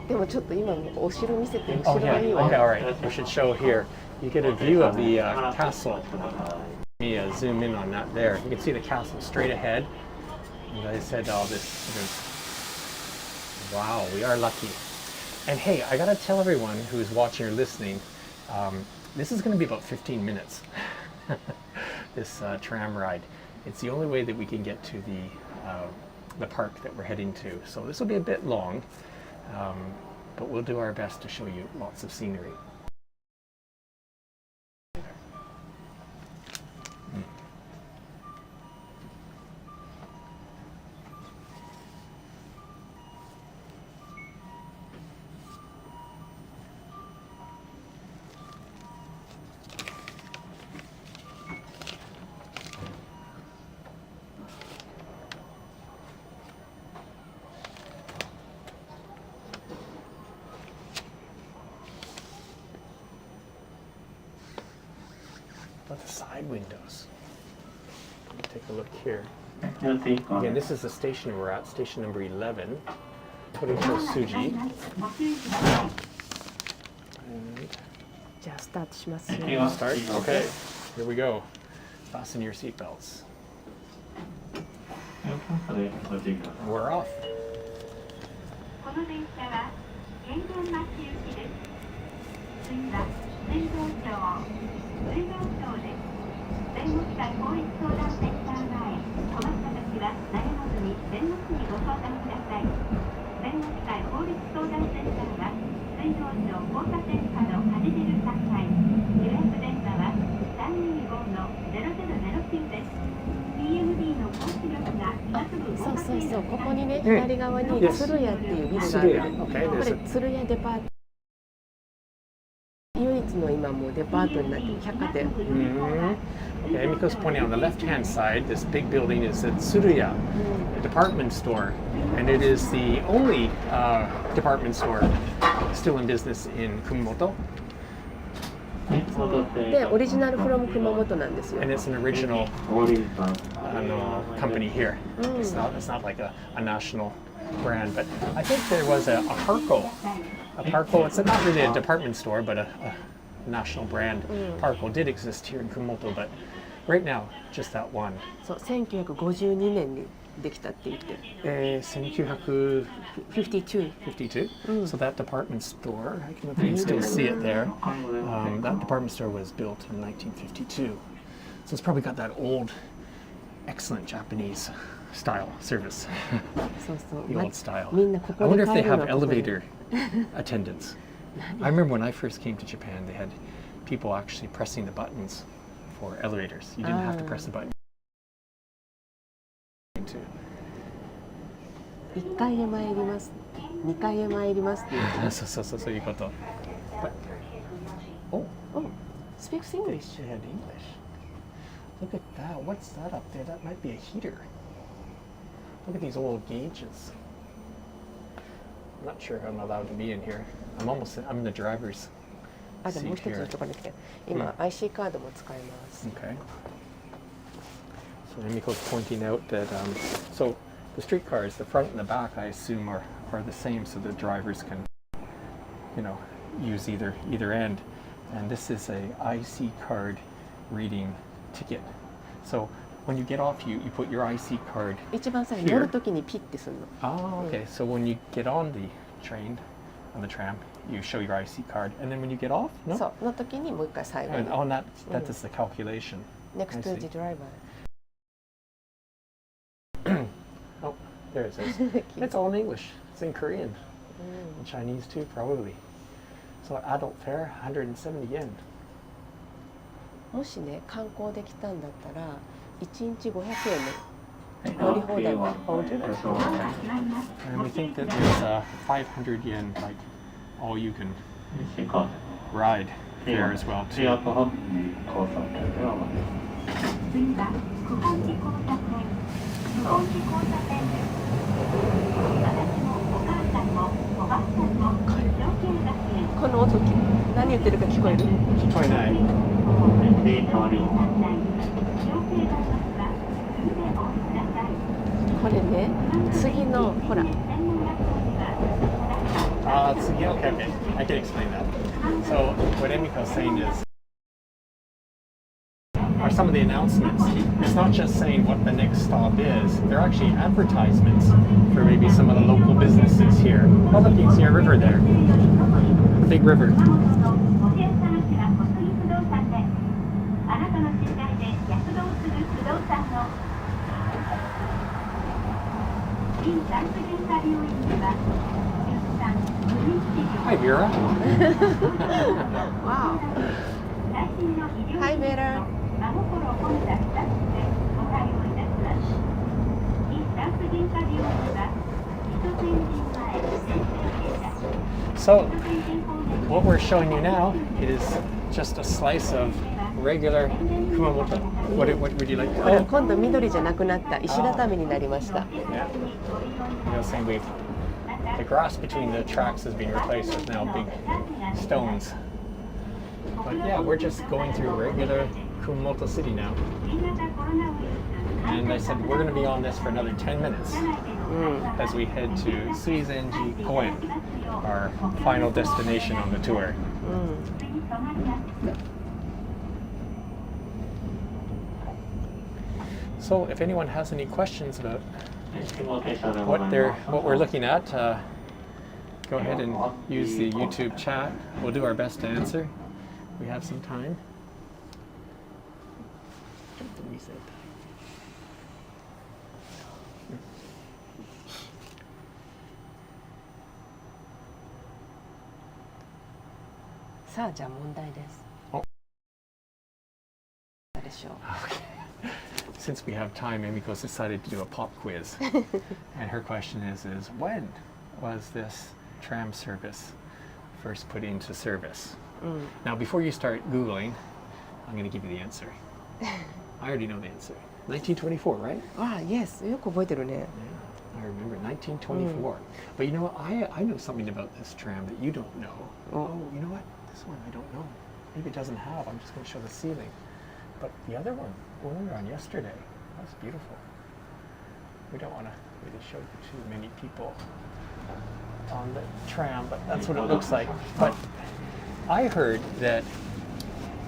でもちょっと今お城見せて、後 Oh ろがいい yeah, わ。 okay, all right. We should show here. You get a view of the castle. Let me zoom in on that there. You can see the castle straight ahead. And I said, oh, wow, we are lucky. And hey, I gotta tell everyone who's watching or listening, this is gonna be about 15 minutes, this tram ride. It's the only way that we can get to the park that we're heading to. So this will be a bit long, but we'll do our best to show you lots of scenery. About the side windows. Take a look here. Again, this is the station we're at, station number 11, Toricho Suji. And じゃあスタートします。 start. Okay, here we go. Fasten your seatbelts. We're off. この電車は玄関町行きです。次は水道町です。弁護士会法律相談センター前、困った時は悩まずに弁護士にご相談ください。弁護士会法律相談センターは水道町交差点角83階。予約電話は325-0009です。PMD のコース力が今すぐ動かそうそう、ここにね、左側に鶴屋っていうビルがある。これ鶴屋デパート。唯一の今もうデパートになってる百貨店。Okay, Emiko's pointing on the left-hand side. This big building is at Tsuruya, a department store, and it is the only department store still in business in Kumamoto. で、オリジナルフロム熊本なんですよ。And it's an original company here. It's not like a national brand, but I think there was a Parco. A Parco, it's not really a department store, but a national brand. Parco did exist here in Kumamoto, but right now, just that one. そう、1952年にできたって言って。1952? 52. So that department store, I can still see it there. That department store was built in 1952. So it's probably got that old, excellent Japanese style service. そうそう。 The old style. みんなこ I こで wonder if 買 they えるの have はここで elevator attendants. I remember when I first came to Japan, they had people actually pressing the buttons for elevators. You didn't have to press the button. 1階へ参ります。2階へ参りますっていう。そういうこと。But, oh, Speaks they English. had English. Look at that. What's that up there? That might be a heater. Look at these old gauges. I'm not sure if I'm allowed to be in here. I'm in the driver's あ、でももう seat 一つの here. ところに来て、今 IC カードも使えます。 Okay. So Emiko's pointing out that so the streetcars, the front and the back, I assume are the same, so the drivers can, use either end. And this is a IC card reading ticket. So when you get off, you put your IC card. 一番最後乗るときにピッてするの。 Oh, okay. So when you get on the train, on the tram, you show your IC card, and then when you get off, no? そう、の時にもう一回最後に。 And on that is the calculation. Next to I see. the driver. Oh, there it says. It's all in English. It's in Korean. And Chinese too, probably. So adult fare, 170 yen. もしね、観光できたんだったら、1日500円の乗り放題も。 Oh, did it? Okay. And we think that there's 500 yen, like all you can ride fare as well too. 次は小本寺交差点。小本寺交差点です。私もお母さんもおばあさんも条件学園。この音、何言ってるか聞こえる？聞こえない。これね、次のほら。Okay. I can explain that. So what Emiko's saying is, are some of the announcements. It's not just saying what the next stop is. They're actually advertisements for maybe some of the local businesses here. Oh, look, you can see a river there. A big river. Hi, Vera. Wow. Hi, Vera. So, what we're showing you now is just a slice of regular Kumamoto. What would you like? ほら、今度緑じゃなくなった石畳になりました。 Yeah. Saying the grass between the tracks has been replaced with now big stones. But yeah, we're just going through regular Kumamoto City now. And I said we're going to be on this for another 10 minutes as we head to Suizenji Koen, our final destination on the tour. So if anyone has any questions about what we're looking at, go ahead and use the YouTube chat. We'll do our best to answer. We have some time. Reset. さあ、じゃあ問題です。おでしょう。since we have time, Emiko's decided to do a pop quiz. And her question is when was this tram service first put into service? Now, before you start Googling, I'm going to give you the answer. I already know the answer. 1924, right? Ah, yes. よく覚えてるね。I remember 1924. But you know what? I know something about this tram that you don't know. Oh, you know what? This one I don't know. Maybe it doesn't have. I'm just going to show the ceiling. But the other one we were on yesterday, that's beautiful. We don't want to really show too many people on the tram, but that's what it looks like. But I heard that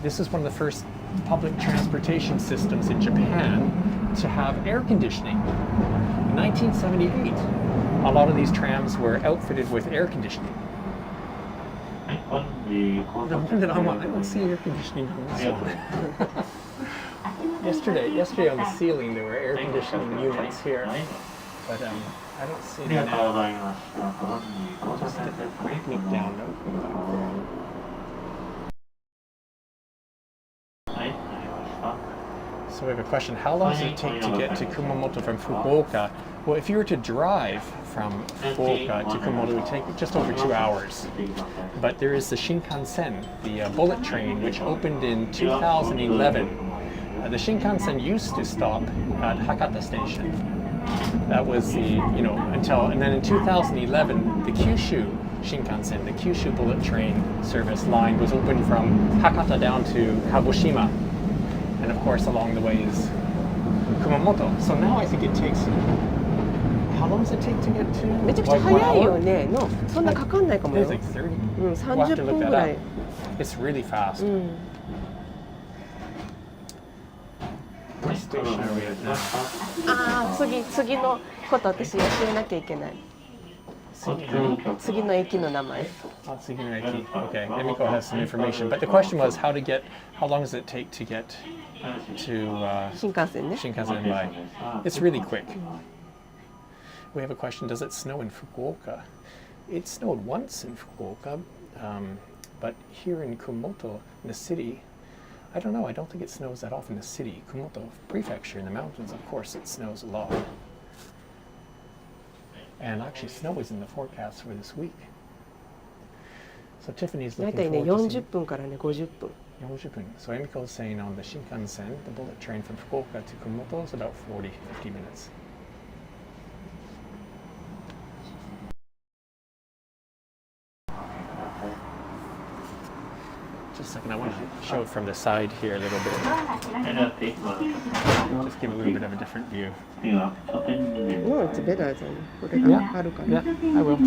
this is one of the first public transportation systems in Japan to have air conditioning. In 1978, a lot of these trams were outfitted with air conditioning. The one that I want, I don't see air conditioning on this one. Yesterday on the ceiling there were air conditioning units here, but I don't see them now. Just look down though. So we have a question. How long does it take to get to Kumamoto from Fukuoka? Well, if you were to drive from Fukuoka to Kumamoto, it would take just over 2 hours. But there is the Shinkansen, the bullet train, which opened in 2011. The Shinkansen used to stop at Hakata Station. That was and then in 2011, the Kyushu Shinkansen, the Kyushu bullet train service line, was opened from Hakata down to Kagoshima. And of course, along the way is Kumamoto. So now I think it takes. How long does it take to get to? めちゃくちゃ早いよね。の、そんなかかんないかもよ。It's like 30. 30分ぐらい。It's really fast. What station are we at now? ああ、次のこと私教えなきゃいけない。次の駅の名前。Tsuginori-eki. Okay, Emiko has some information. But the question was how long does it take to get to 新幹線ね。 Shinkansen by? It's really quick. We have a question, does it snow in Fukuoka? It snowed once in Fukuoka, but here in Kumamoto, in the city, I don't know, I don't think it snows that often in the city. Kumamoto Prefecture in the mountains, of course, it snows a lot. And actually, snow is in the forecast for this week. So Tiffany's 大 looking 体ね forward to 40分からね50分。 So Emiko is saying on the Shinkansen, the bullet train from Fukuoka to Kumamoto is about 50 minutes. Just a second, I want to show it from the side here a little bit. Just give a little bit of a different view. Oh, it's better than これがあるから。 Yeah, I will.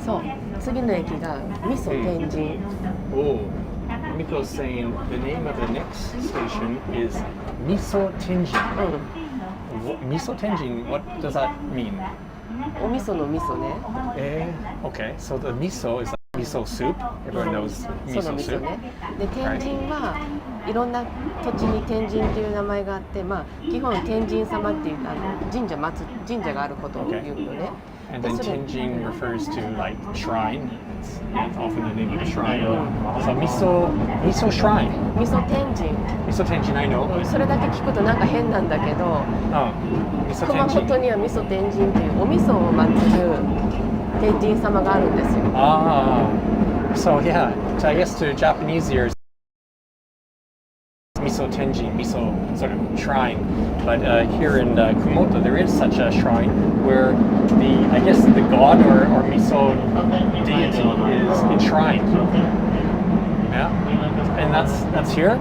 そう、次の駅が味噌天神。 Oh, Emiko is saying the name of the next station is Miso Tenjin. Miso Tenjin, what does that mean? お味噌の味噌ね。Okay, so the miso is like miso soup. Everyone knows その miso 味噌 soup. ね。で天神はいろんな土地に天神っていう名前があって、まあ基本天神様っていう神社があることを言うのね。 And then Tenjin refers to like shrine. It's often the name of the shrine. So miso shrine. 味噌天神。 Miso Tenjin, I know. それだけ聞くとなんか変なんだけど、 Oh, miso 熊本 Tenjin. には味噌天神っていうお味噌を祀る天神様があるんですよ。 So yeah, so I guess to Japanese ears, miso Tenjin, miso sort of shrine. But here in Kumamoto, there is such a shrine where I guess the god or miso deity is enshrined. Yeah, and that's here.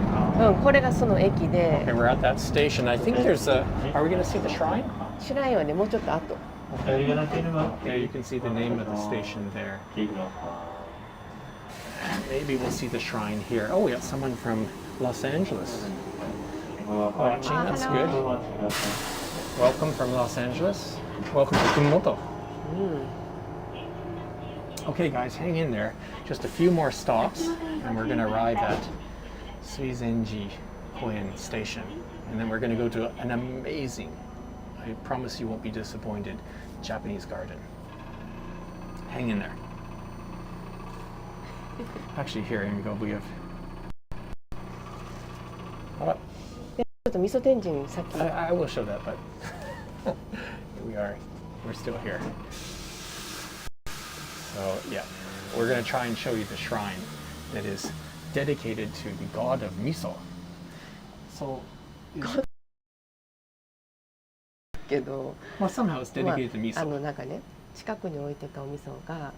これがその駅で、 Okay, we're at that station. I think there's a. Are we going to see the shrine? 知らんよね、もうちょっと後。 There you can see the name of the station there. Maybe we'll see the shrine here. Oh, we got someone from Los Angeles watching. That's good. Welcome from Los Angeles. Welcome to Kumamoto. Okay, guys, hang in there. Just a few more stops, and we're going to arrive at Suizenji Koen Station. And then we're going to go to an amazing, I I promise you won't be disappointed. Japanese garden. Hang in there. Actually, here, Emiko, we have. あら。ちょっと味噌天神さっき。I will show that, but here we are. We're still here. So yeah, we're going to try and show you the shrine that is dedicated to the god of miso. So, けど、well, somehow it's dedicated to miso. なんかね、近くに置いてたお味噌が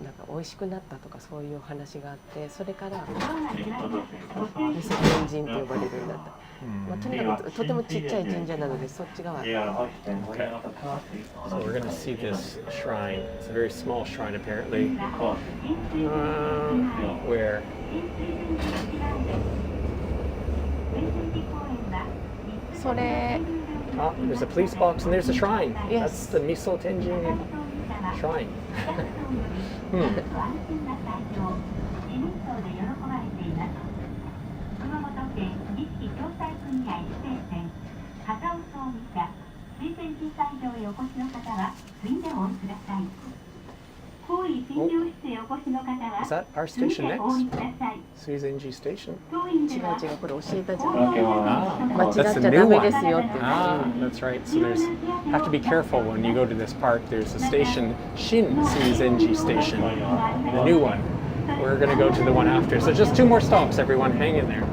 なんか美味しくなったとかそういう話があって、それから味噌天神と呼ばれるようになった。まあ、とにかくとてもちっちゃい神社なのでそっち側。Okay. So we're going to see this shrine. It's a very small shrine apparently. Where? Oh, there's a police box and there's a shrine. Yes. That's the Miso Tenjin shrine. 熊本県一木共済組合指定船片尾葬儀社水仙寺斎場へお越しの方は次でお降りください。高位診療室へお越しの方は Is that our 次 station でお降り next? ください。 Suizenji station? 当院では違うこれ教えたじゃん。 Ah, 間違っ that's ち the ゃ new ダメ one. ですよって。Ah, that's right. So there's have to be careful when you go to this park. There's a station, Shin Suizenji Station, the new one. We're going to go to the one after. So just 2 more stops, everyone. Hang in there.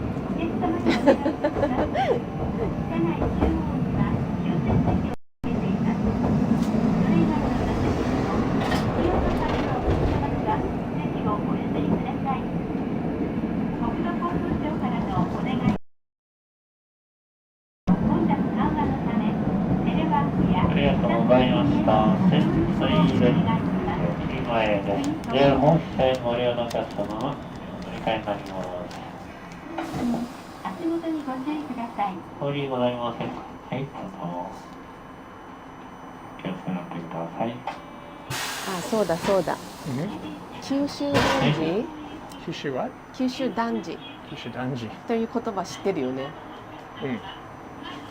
ありがとうございました。潜水です。駅前です。で、本線ご利用のお客様は乗り換えになります。足元にご注意ください。お降りございませんか。はい、どうぞ。気をつけなってください。あ、そうだそうだ。九州男児、 Kyushu what? 九州男児 Kyushu Danji. という言葉知ってるよね。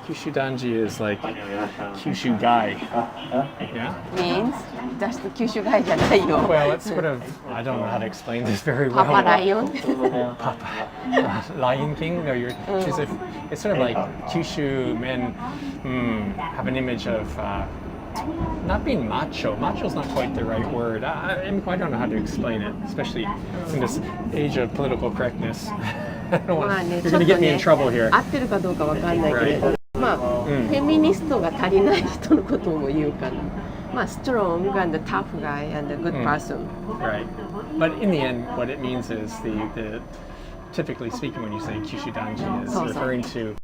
Kyushu Danji is like 他にもいらっしゃいませんか。 Kyushu guy. あ、 Yeah? means 出すと九州外じゃないよ。 Well, it's sort of, I don't know how to explain this very パパラ well. イオン。 Lion King? No, it's sort of like Kyushu men have an image of not being macho. Macho's not quite the right word. I don't know how to explain it, especially in this age of political correctness. I don't want, まあね、 you're ちょ going っ to と get me in ね、 trouble here. 合ってるかどうかわかんないけれど、まあ、フェミニストが足りない人のことも言うかな。まあ、strong and tough guy and a good person。 Right. But in the end, what it means is the typically speaking, when you say Kyushu Danji, is referring to,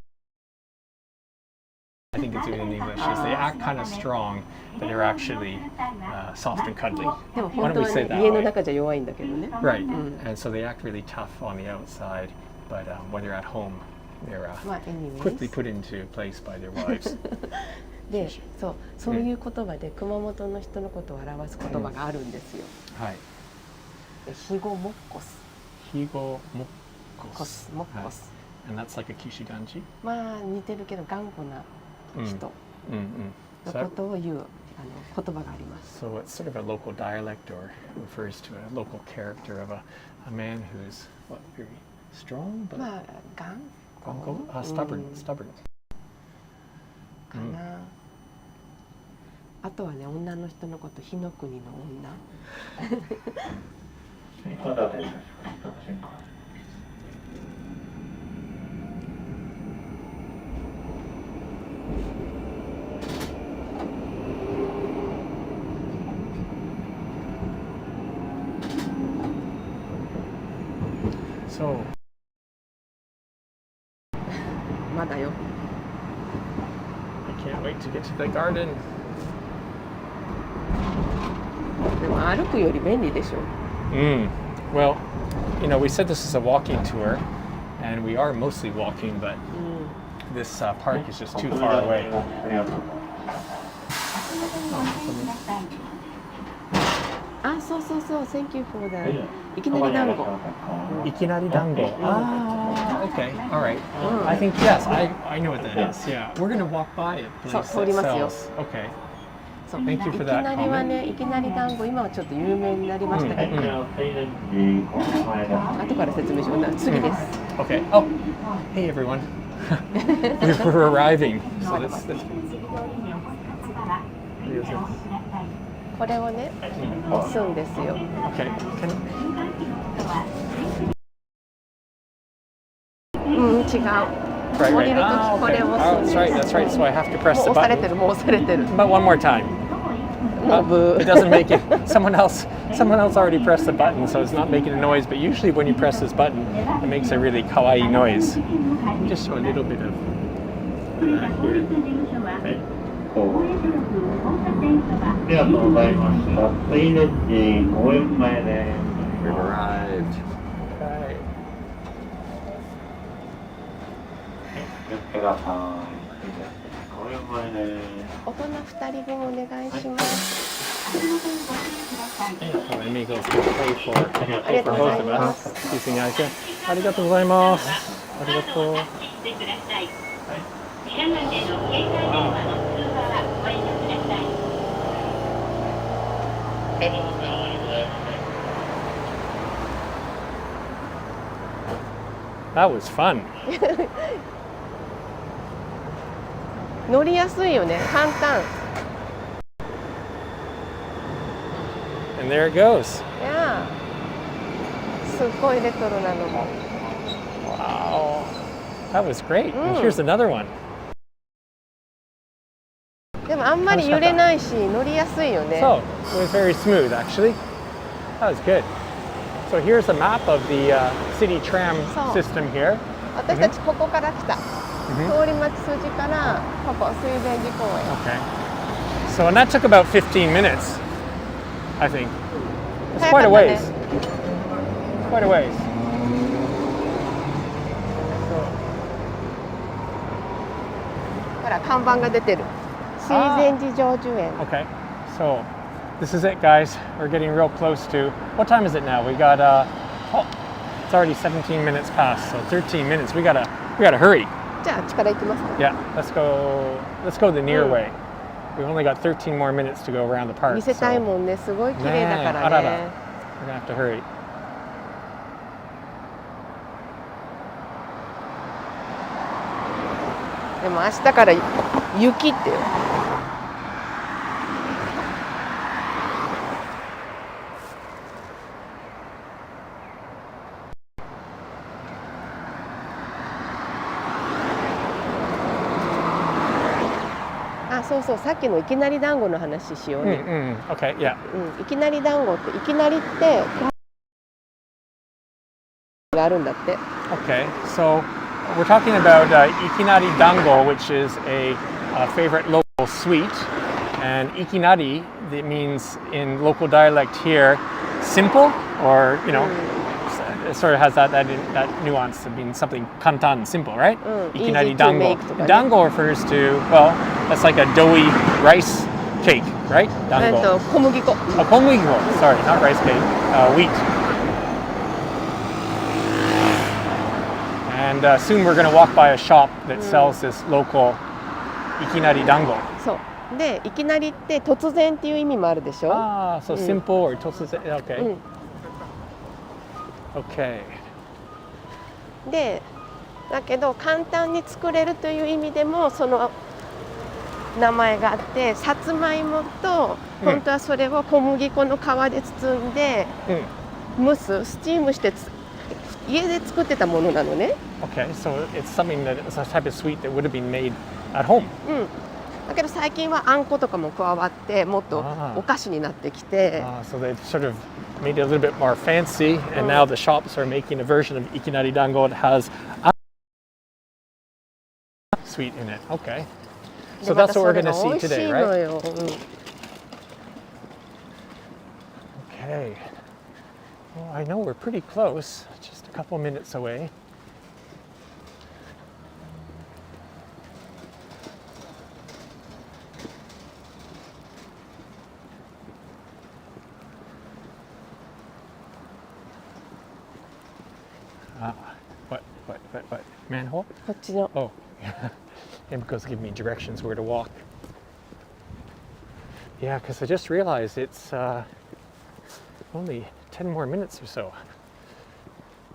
I think it's even in English, is they act kind of strong, but they're actually soft and cuddly. でも Why 本 don't 当 we は say ね、 that 家の way? 中じゃ弱いんだけどね。 Right. And so they act really tough on the outside, but when they're at home, they're まあ、quickly anyways。 put into place by their wives. で、そういう言葉で熊本の人のことを表す言葉があるんですよ。はい。ヒゴモッコス。 Higo コス、モッコス。 And that's like a Kyushu Danji? まあ似てるけど頑固な人 Mm-mm. のことを言う言葉があります。 So it's sort of a local dialect or refers to a local character of a man who's what, very strong, but まあ頑固 stubborn, stubborn. かな。あとはね、女の人のこと火の国の女。新幹線です。新幹線。So まだよ。 I can't wait to get to the garden. でも歩くより便利でしょ。 Well, you know, we said this is a walking tour, and we are mostly walking, but this park is just too far away. ありがとうございます。あ、そうそうそう、Thank you for the いきなり団子。いきなり団子。Ah, okay, all right. I think yes, I know what that is. Yeah, we're gonna walk by a place そう、通り that ますよ。 sells. Okay. そう、 Thank you for いき that なりはね、いきなり団子、今はちょっと有名になりましたけど、後から説明します。次です。Okay. Oh, hey everyone. We're arriving. So that's これをね、押すんですよ。okay. Can, うん、違う。 right, 降り right. ると Ah, きこ okay. れを押 Oh, す that's ん right. です。 That's right. So I have to press もう the 押されて button. る、もう押されてる。 But one more time. もうブ It ー。 doesn't make it. Someone else already pressed the button, so it's not making a noise. But usually, when you press this button, it makes a really kawaii noise. Just show a little bit of that here. ありがとうございました。水蓮寺公園前です。 We've arrived. Okay. 気をつけください。水蓮寺公園前です。大人2人分お願いします。 So Emiko's going to pay for ありがとうござい both of ま us. す。 Suizenji. ありがとうございます。ありがとう。車内での携帯電話の通話はご遠慮ください。 That was fun. 乗りやすいよね、簡単。And there it goes. いやー、すっごいレトロなのも。 Wow. That was great. And Mm. here's another one. でもあんまり揺れないし、乗りやすいよね。 So it was very smooth, actually. That was good. So here's a map of the city tram So. system here. 私たちここから来た。通り町筋からここ水前寺公園。 Okay. So and that took about 15 minutes, I think. It's quite a ways. Quite a ways. ほら看板が出てる。水前寺成就園。 Okay. So this is it, guys. We're getting real close to. What time is it now? We got oh, it's already 17 minutes past. So 13 minutes. We gotta hurry. じゃああっちから行きますか。 Yeah. Let's go the near way. We've only got 13 more minutes to go around the park. 見せたい So もんね。すごい綺麗だかねえあらららね。 we're gonna have to hurry. でも明日から雪ってよ。あ、そうそう、さっきのいきなり団子の話しようね。 Okay. Yeah. うん、いきなり団子っていきなりってがあるんだって。 Okay. So we're talking about ikinari dango, which is a favorite local sweet, and ikinari that means in local dialect here, simple, or it sort of has that nuance of being something kantan, simple, right? Easy Ikinari to dango. make とかね。 Dango refers to, well, that's like a doughy rice cake, right? 小麦粉。 Komugimo, sorry, not rice cake, wheat. And soon we're going to walk by a shop that sells this local ikinari dango. そうでいきなりって突然っていう意味もあるでしょ。 Ah, so simple or totsuzen. Okay. うん、 Okay. でだけど簡単に作れるという意味でもその名前があって、さつまいもと本当はそれを小麦粉の皮で包んで蒸す、スチームして家で作ってたものなのね。 Okay, so it's something that it's a type of sweet that would have been made at home. うんだけど最近はあんことかも加わってもっとお菓子になってきて、 So they've sort of made it a little bit more fancy, and now the shops are making a version of ikinari dango that has sweet in it. Okay. で So ま that's た what we're それ going が to 美 see 味し today, いの right? よ。 Okay. Well, I know we're pretty close, just a couple minutes away. What? Manhole? こっちの Oh, Emiko's giving me directions where to walk. Yeah, because I just realized it's only 10 more minutes or so.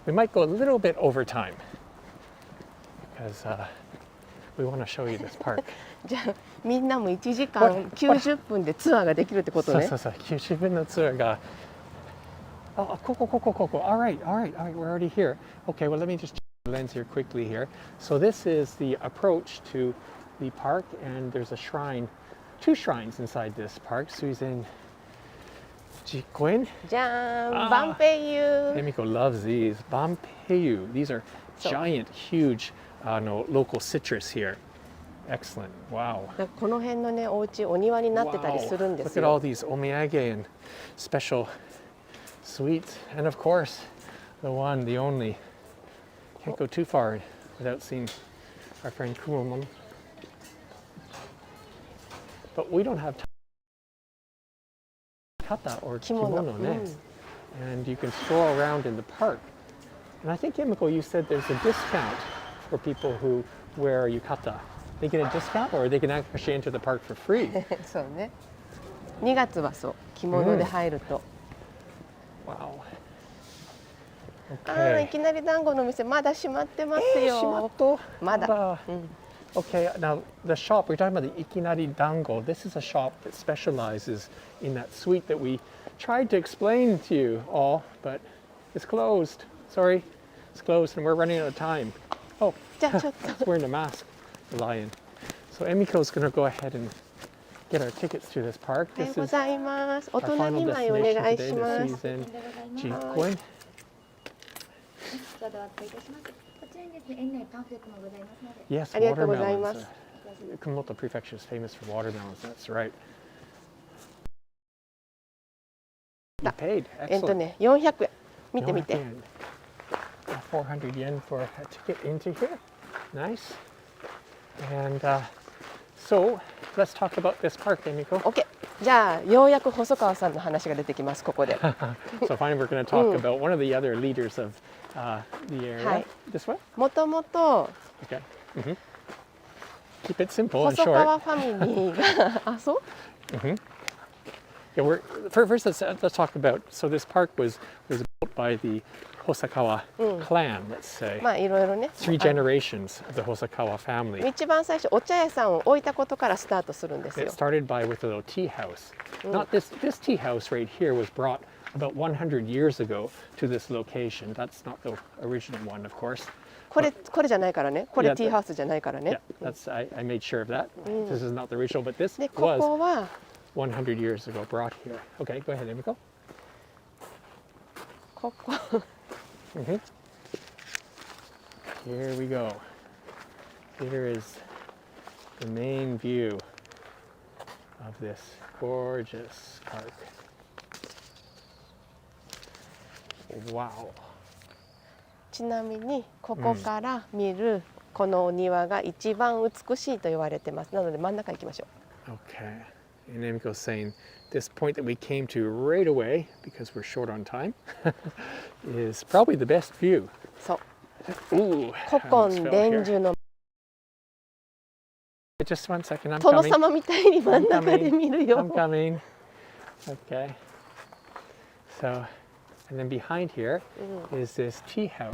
We might go a little bit over time because we want to show you this park. じゃあみんなも1時間90分でツアーができるってことね。そう、90分のツアーが。Oh, cool. All right. We're already here. Okay, well, let me just check the lens here quickly here. So this is the approach to the park, and there's a shrine, 2 shrines inside this park. Suizenji. じゃーん、バンペイユ Emiko loves these. Banpeiyu. These are giant, huge local citrus here. Excellent. Wow. この辺のねお家お庭になってたりするんで Look す at all よ。 these omiyage and special sweets. And of course, the one, the only. Can't go too far without seeing our friend Kumamoto. But we don't have kata or kimono next. And you can stroll around in the park. And I think, Emiko, you said there's a discount for people who wear yukata. They get a discount or they can actually enter the park for free. そうね。2月はそう着物で入ると。Wow. ああ、い Okay. きなり団子の店まだ閉まってますよ。まだ。Okay, now the shop, we're talking about the Ikinari Dango. This is a shop that specializes in that sweet that we tried to explain to you all, but it's closed. Sorry, it's closed and we're running out of time. Oh, じゃあちょっと it's wearing a mask, the lion. So Emiko's going to go ahead and get our tickets to this park. おはよ This うご is ざいます。大 our 人 final 2枚お destination 願い today, し the ます。 Suizenji. どうぞお扱いいたします。こちらにですね、園内パンフレットもございますので。 Yes, ありがとうござい watermelons. ます。 Kumamoto Prefecture is famous for watermelons. That's right. You paid. ね Excellent. 400円見てみて。 400 yen for a ticket into here. Nice. And so let's talk about this park, Emiko. OK。じゃあようやく細川さんの話が出てきますここで。 So finally, we're going to talk about one of the other leaders of the area. Hi. This way. もともと Okay. Keep it simple and 細 short. 川ファミリーがあそう Yeah, first let's talk about. So this park was built by the Hosakawa clan. Let's say まあいろいろね。 3 generations of the Hosakawa family. 一番最初お茶屋さんを置いたことからスタートするんですよ It。started with a little tea house. Not this tea house right here was brought about 100 years ago to this location. That's not the original one, of course. これじゃないからね。これ Yeah, ティーハウスじゃないからね Yeah,。I made sure of that. This is not the original, but this でこ was こは100 years ago brought here. Okay, go ahead, Emiko. ここ Here we go. Here is the main view of this gorgeous park. Wow. ちなみにここから見るこのお庭が一番美しいと言われてます。なので真ん中行きましょ Okay. And Emiko's saying this point that we came to right away, because we're short on time, is probably the best view. う。そう。 Ooh, 古 I 今 almost fell 伝 here. 授の Just one second, I'm 殿 coming. 様みたいに真ん中で見る I'm よ。 coming. Okay. So, and then behind here is this tea house.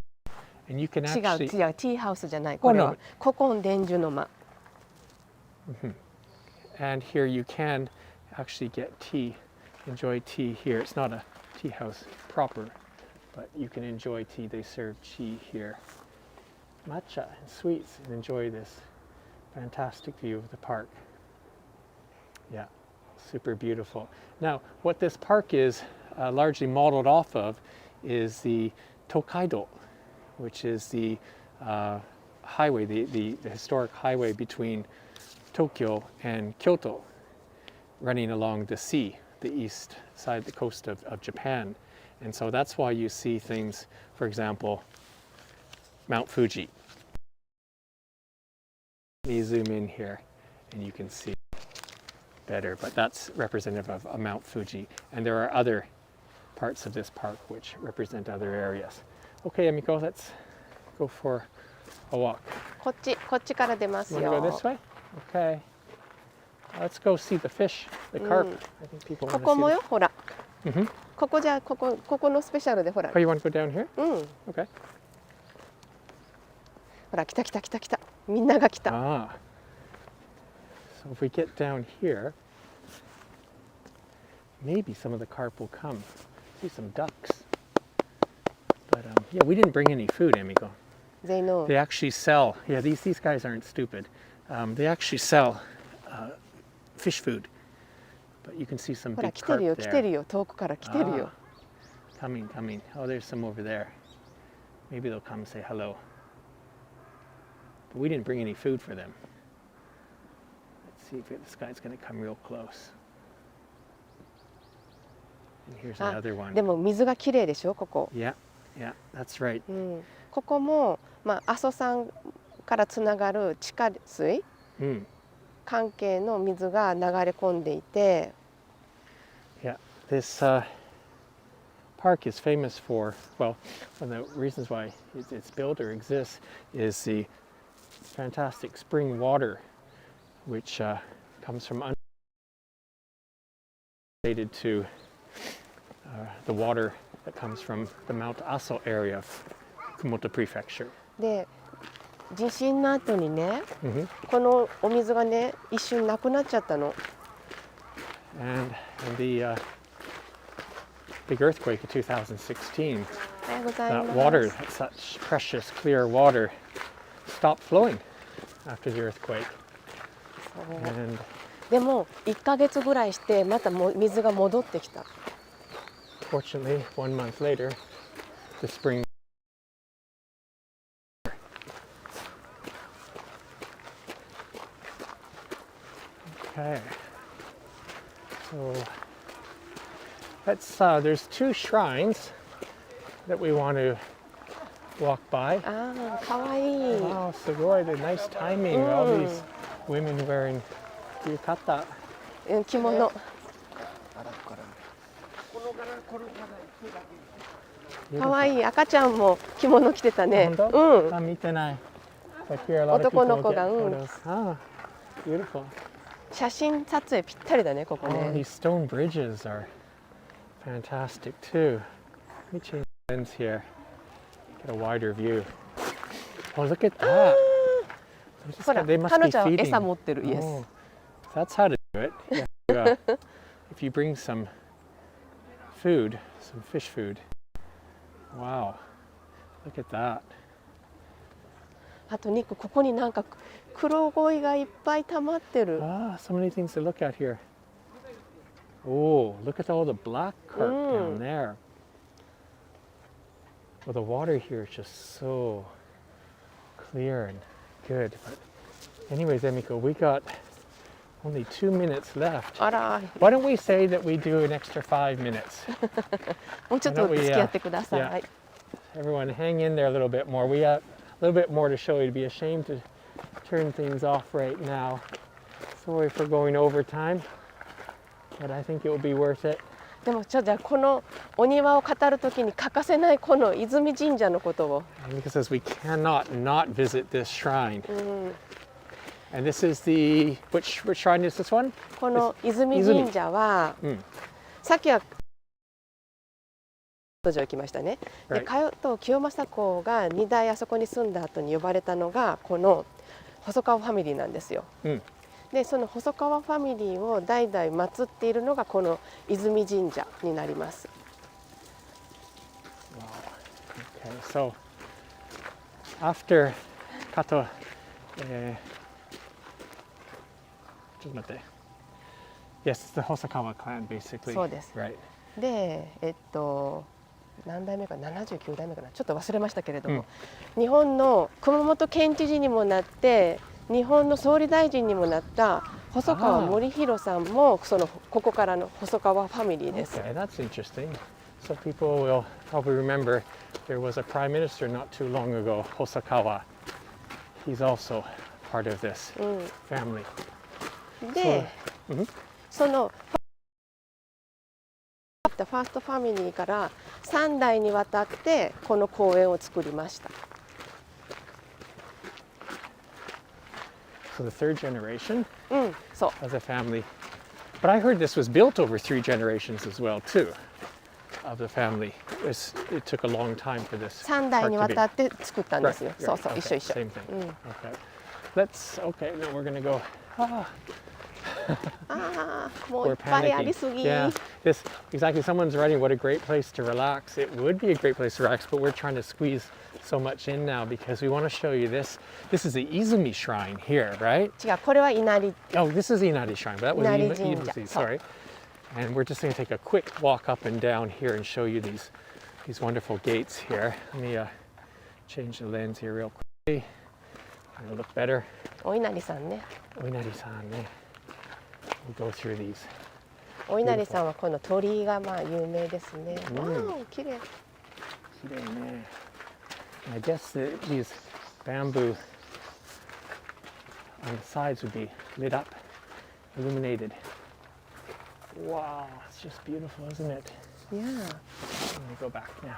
And you can 違う actually, 違うティーハウスじゃないこれ Oh, は no. 古今伝授の間。 and here you can actually get tea, enjoy tea here. It's not a tea house proper, but you can enjoy tea. They serve tea here. Matcha and sweets, and enjoy this fantastic view of the park. Yeah, super beautiful. Now, what this park is largely modeled off of is the Tokaido, which is the highway, the historic highway between Tokyo and Kyoto, running along the sea, the east side, the coast of Japan. And so that's why you see things, for example, Mount Fuji. You zoom in here and you can see better, but that's representative of Mount Fuji. And there are other parts of this park which represent other areas. Okay, Emiko, let's go for a walk. こっちから出ます You want to go よ this。way? Okay. Let's go see the fish, the carp. I think people こ want こ to see もよ、ほら。 Mhm. ここじゃ、ここのスペシャルでほら。 Oh, you want to go down here? うん。 Okay. ほら、来た。みんなが来た。 Ah. So if we get down here, maybe some of the carp will come. See some ducks. But yeah, we didn't bring any food, Emiko. They know. They actually sell. Yeah, these guys aren't stupid. They actually sell fish food. But you can see some ほら、 big 来てるよ、 carp 来て there. るよ。遠くから来てるよ。 Coming. Oh, there's some over there. Maybe they'll come and say hello. But we didn't bring any food for them. Let's see if this guy's going to come real close. And here's あ、 another one. でも水がきれいでしょ、ここ。 Yeah, that's right. うん。ここも、まあ、阿蘇山からつながる地下水 Mm. 関係の水が流れ込んでいて、 Yeah, this park is famous for, well, one of the reasons why it's built or exists is the fantastic spring water, which comes from related to the water that comes from the Mount Aso area of Kumamoto Prefecture. で、地震の後にね、 Mhm. このお水がね、一瞬なくなっちゃったの。 And the big earthquake of 2016, おはようござい that ま water, す。 such precious clear water, stopped flowing after the earthquake. そう And でも1ヶ月ぐらいしてまたも水が戻ってきた。 fortunately, 1 month later, the spring. Okay. So let's. There's 2 shrines that we want to walk by. ああ、かわいい。 Wow, sugoi, the nice timing. All these women wearing yukata. うん、着物。かわいい。赤ちゃんも着物着てたね。本当？うん。あ、見てない。But here a lot of 男 people の子 get が、うん。 photos. Ah, beautiful. 写真撮影ぴったりだね、ここ Oh, ね。 these stone bridges are fantastic too. Let me change the lens here. Get a wider view. Oh, look at that. They just ほら、 they must 彼 be 女は feeding. 餌持ってる。イエス。 Oh, that's how to do it. If you bring some food, some fish food. Wow. Look at that. あとニック、ここになんか黒鯉がいっぱい溜まってる。 Ah, so many things to look at here. Oh, look at all the black carp down there. Well, the water here is just so clear and good. But anyways, Emiko, we got only 2 minutes left. あら、 Why don't we say that we do an extra 5 minutes? もうちょっと付き合ってください。 Yeah. Everyone hang in there a little bit more. We got a little bit more to show you. It'd be a shame to turn things off right now. Sorry for going overtime, but I think it will be worth it. でもじゃあこのお庭を語るときに欠かせないこの泉神社のことを。 Emiko says we cannot not visit this shrine. And this is the which shrine is this one? この泉神社は、さっきは都城行きましたね。で、清正公が2代あそこに住んだ後に呼ばれたのがこの細川ファミリーなんですよ。で、その細川ファミリーを代々祀っているのがこの泉神社になります。 Okay, so after Kato, yes, it's the Hosokawa clan basically. そうです。 Right. で、何代目か79代目かな、ちょっと忘れましたけれども、日本の熊本県知事にもなって日本の総理大臣にもなった細川護弘さんもここからの細川ファミリーです。 Okay, that's interesting. So people will probably remember there was a prime minister not too long ago, Hosokawa. He's also part of this family. で、そのったファーストファミリーから3代にわたってこの公園を作りました。 So the third generation そう as a family. But I heard this was built over 3 generations as well too of the family. It took a long time for this 3代 park に to わ be. たって作ったんですよ。 Right, そうそう、 right. 一緒 Okay, 一緒。 same thing. Okay, now we're gonna go. もういっぱいありすぎ。 Yeah, this exactly. Someone's writing, what a great place to relax. It would be a great place to relax, but we're trying to squeeze so much in now because we want to show you this. This is the Izumi Shrine here, right? 違う、これは稲荷。 Oh, this is the Inari Shrine, but that was Inari Izumi. Jinja. Sorry. And we're just going to take a quick walk up and down here and show you these wonderful gates here. Let me change the lens here real quickly. It'll look better. お稲荷さんね。 Oinari-san, eh? We'll go through these. お稲荷さんはこの鳥居がまあ有名ですね。わあ、綺麗。 And I guess that these bamboo on the sides would be lit up, illuminated. Wow, it's just beautiful, isn't it? Yeah. Let me go back now.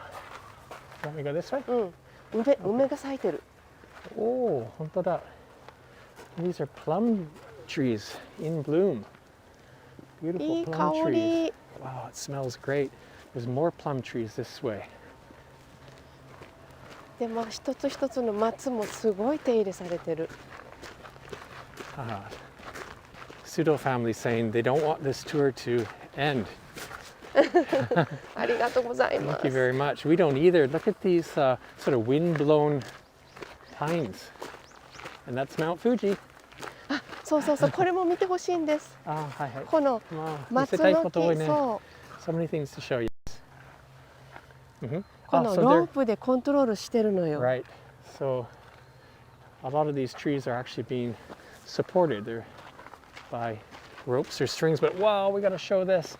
Want me to go this way? 梅が咲いてる。 Oh, 本当だ. These are plum trees in bloom. い Beautiful い plum 香 trees. り。 Wow, it smells great. There's more plum trees this way. でも一つ一つの松もすごい手入れされてる。 Pseudo family saying they don't want this tour to end. ありがとうございま Thank you す。 very much. We don't either. Look at these sort of wind-blown pines. And that's Mount Fuji. そうそうそう、これも見てほしいんです。 Ah, hi, hi. この Wow, 松 見せたいのこと多いね。木、そう、 So many things to show you. この so ロ they're ープでコントロールしてるのよ。 right. So a lot of these trees are actually being supported. They're by ropes or strings, but wow, we got to show this.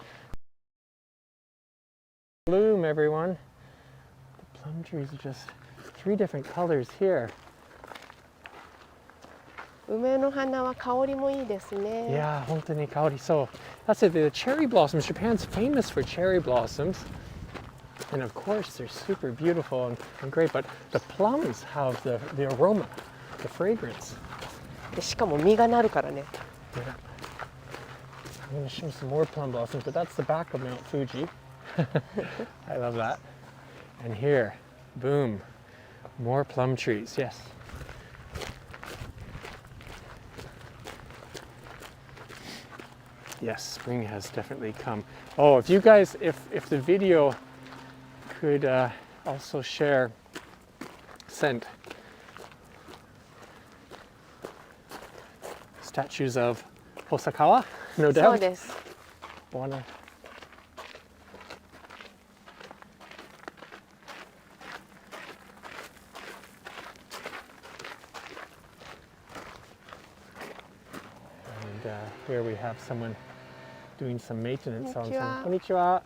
Bloom, everyone. The plum trees are just 3 different colors here. 梅の花は香りもいいですね。 Yeah, 本当に香りそう。That's it. The cherry blossoms. Japan's famous for cherry blossoms. And of course, they're super beautiful and great. But the plums have the aroma, the fragrance. でしかも実がなるからね。 Yeah. I'm going to show some more plum blossoms, but that's the back of Mount Fuji. I love that. And here, boom, more plum trees. Yes. Yes, spring has definitely come. Oh, if you guys, if the video could also share, sent statues of Hosakawa, no そう doubt. です。 Wanna. And here we have someone doing some maintenance on some. Konnichiwa.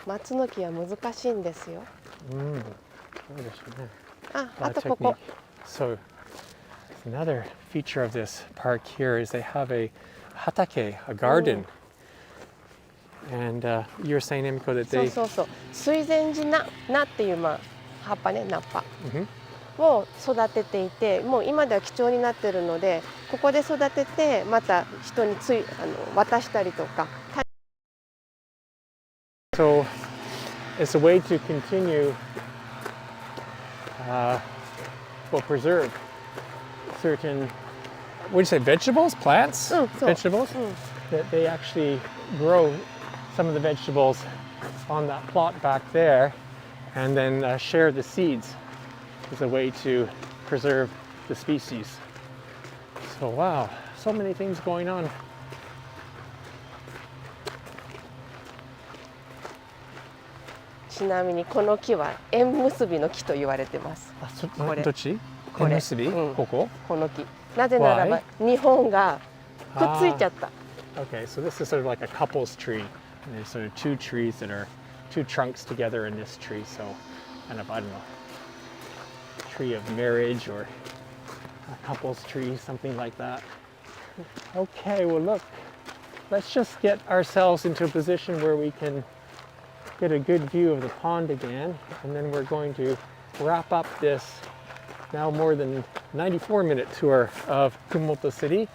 松の木は難しいんですよ。あ、あとこ technique. こ。 So another feature of this park here is they have a hatake, a garden. And you're saying, Emiko, that そう they そうそう。水前寺菜っていうまあ葉っぱね、菜っぱ Mhm. を育てていて、もう今では貴重になってるので、ここで育ててまた人に渡したりとか。 So it's a way to continue, preserve certain, what do you say, vegetables, plants? So, vegetables? That they actually grow some of the vegetables on that plot back there and then share the seeds as a way to preserve the species. So wow, so many things going on. ちなみにこの木は縁結びの木と言われてます。これ。どっち？これ。縁結び？ここ？この木。なぜならば日本がくっついちゃった。 Okay, so this is sort of like a couple's tree. And there's sort of 2 trees that are 2 trunks together in this tree. So kind of, I don't know, tree of marriage or a couple's tree, something like that. Okay, well look, let's just get ourselves into a position where we can get a good view of the pond again, and then we're going to wrap up this now more than 94-minute tour of Kumamoto City.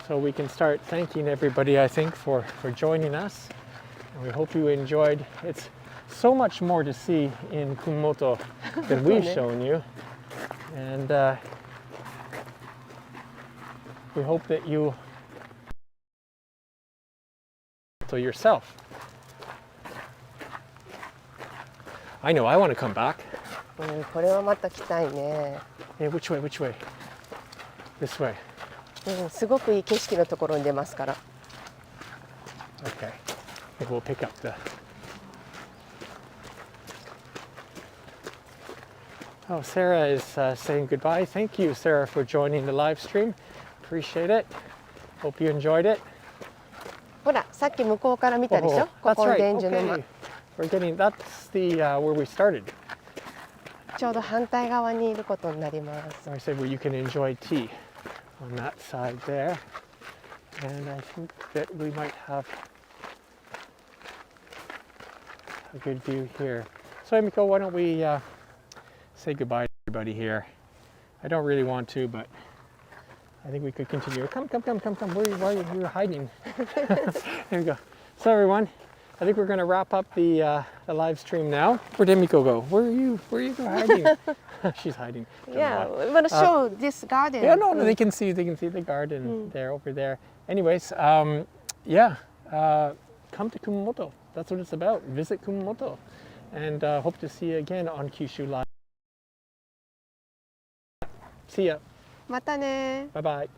So we can start thanking everybody, I think, for joining us. And we hope you enjoyed. It's so much more to see in Kumamoto than we've shown you. And we hope that you so yourself. I know I want to come back. これはまた来たいね。Hey, which way? Which way? This way. すごくいい景色のところに出ますから。Okay. I think we'll pick up the. Oh, Sarah is saying goodbye. Thank you, Sarah, for joining the live stream. Appreciate it. Hope you enjoyed it. ほら、さっき向こうから見たでしょ。こ That's こ right. 伝授の間。 Okay. We're getting. That's the where we started. ちょうど反対側にいることになります。 I said, well, you can enjoy tea on that side there, and I think that we might have a good view here. So, Emiko, why don't we say goodbye to everybody here? I don't really want to, but I think we could continue. Come. Why are you hiding? There we go. So, everyone, I think we're going to wrap up the live stream now. Where'd Emiko go? Where are you hiding? She's hiding. Don't know Yeah, why. we want to show this garden. Yeah, no, they can see the garden there, over there. Anyways, come to Kumamoto. That's what it's about. Visit Kumamoto, and hope to see you again on Kyushu Live. See ya. またね。 Bye bye.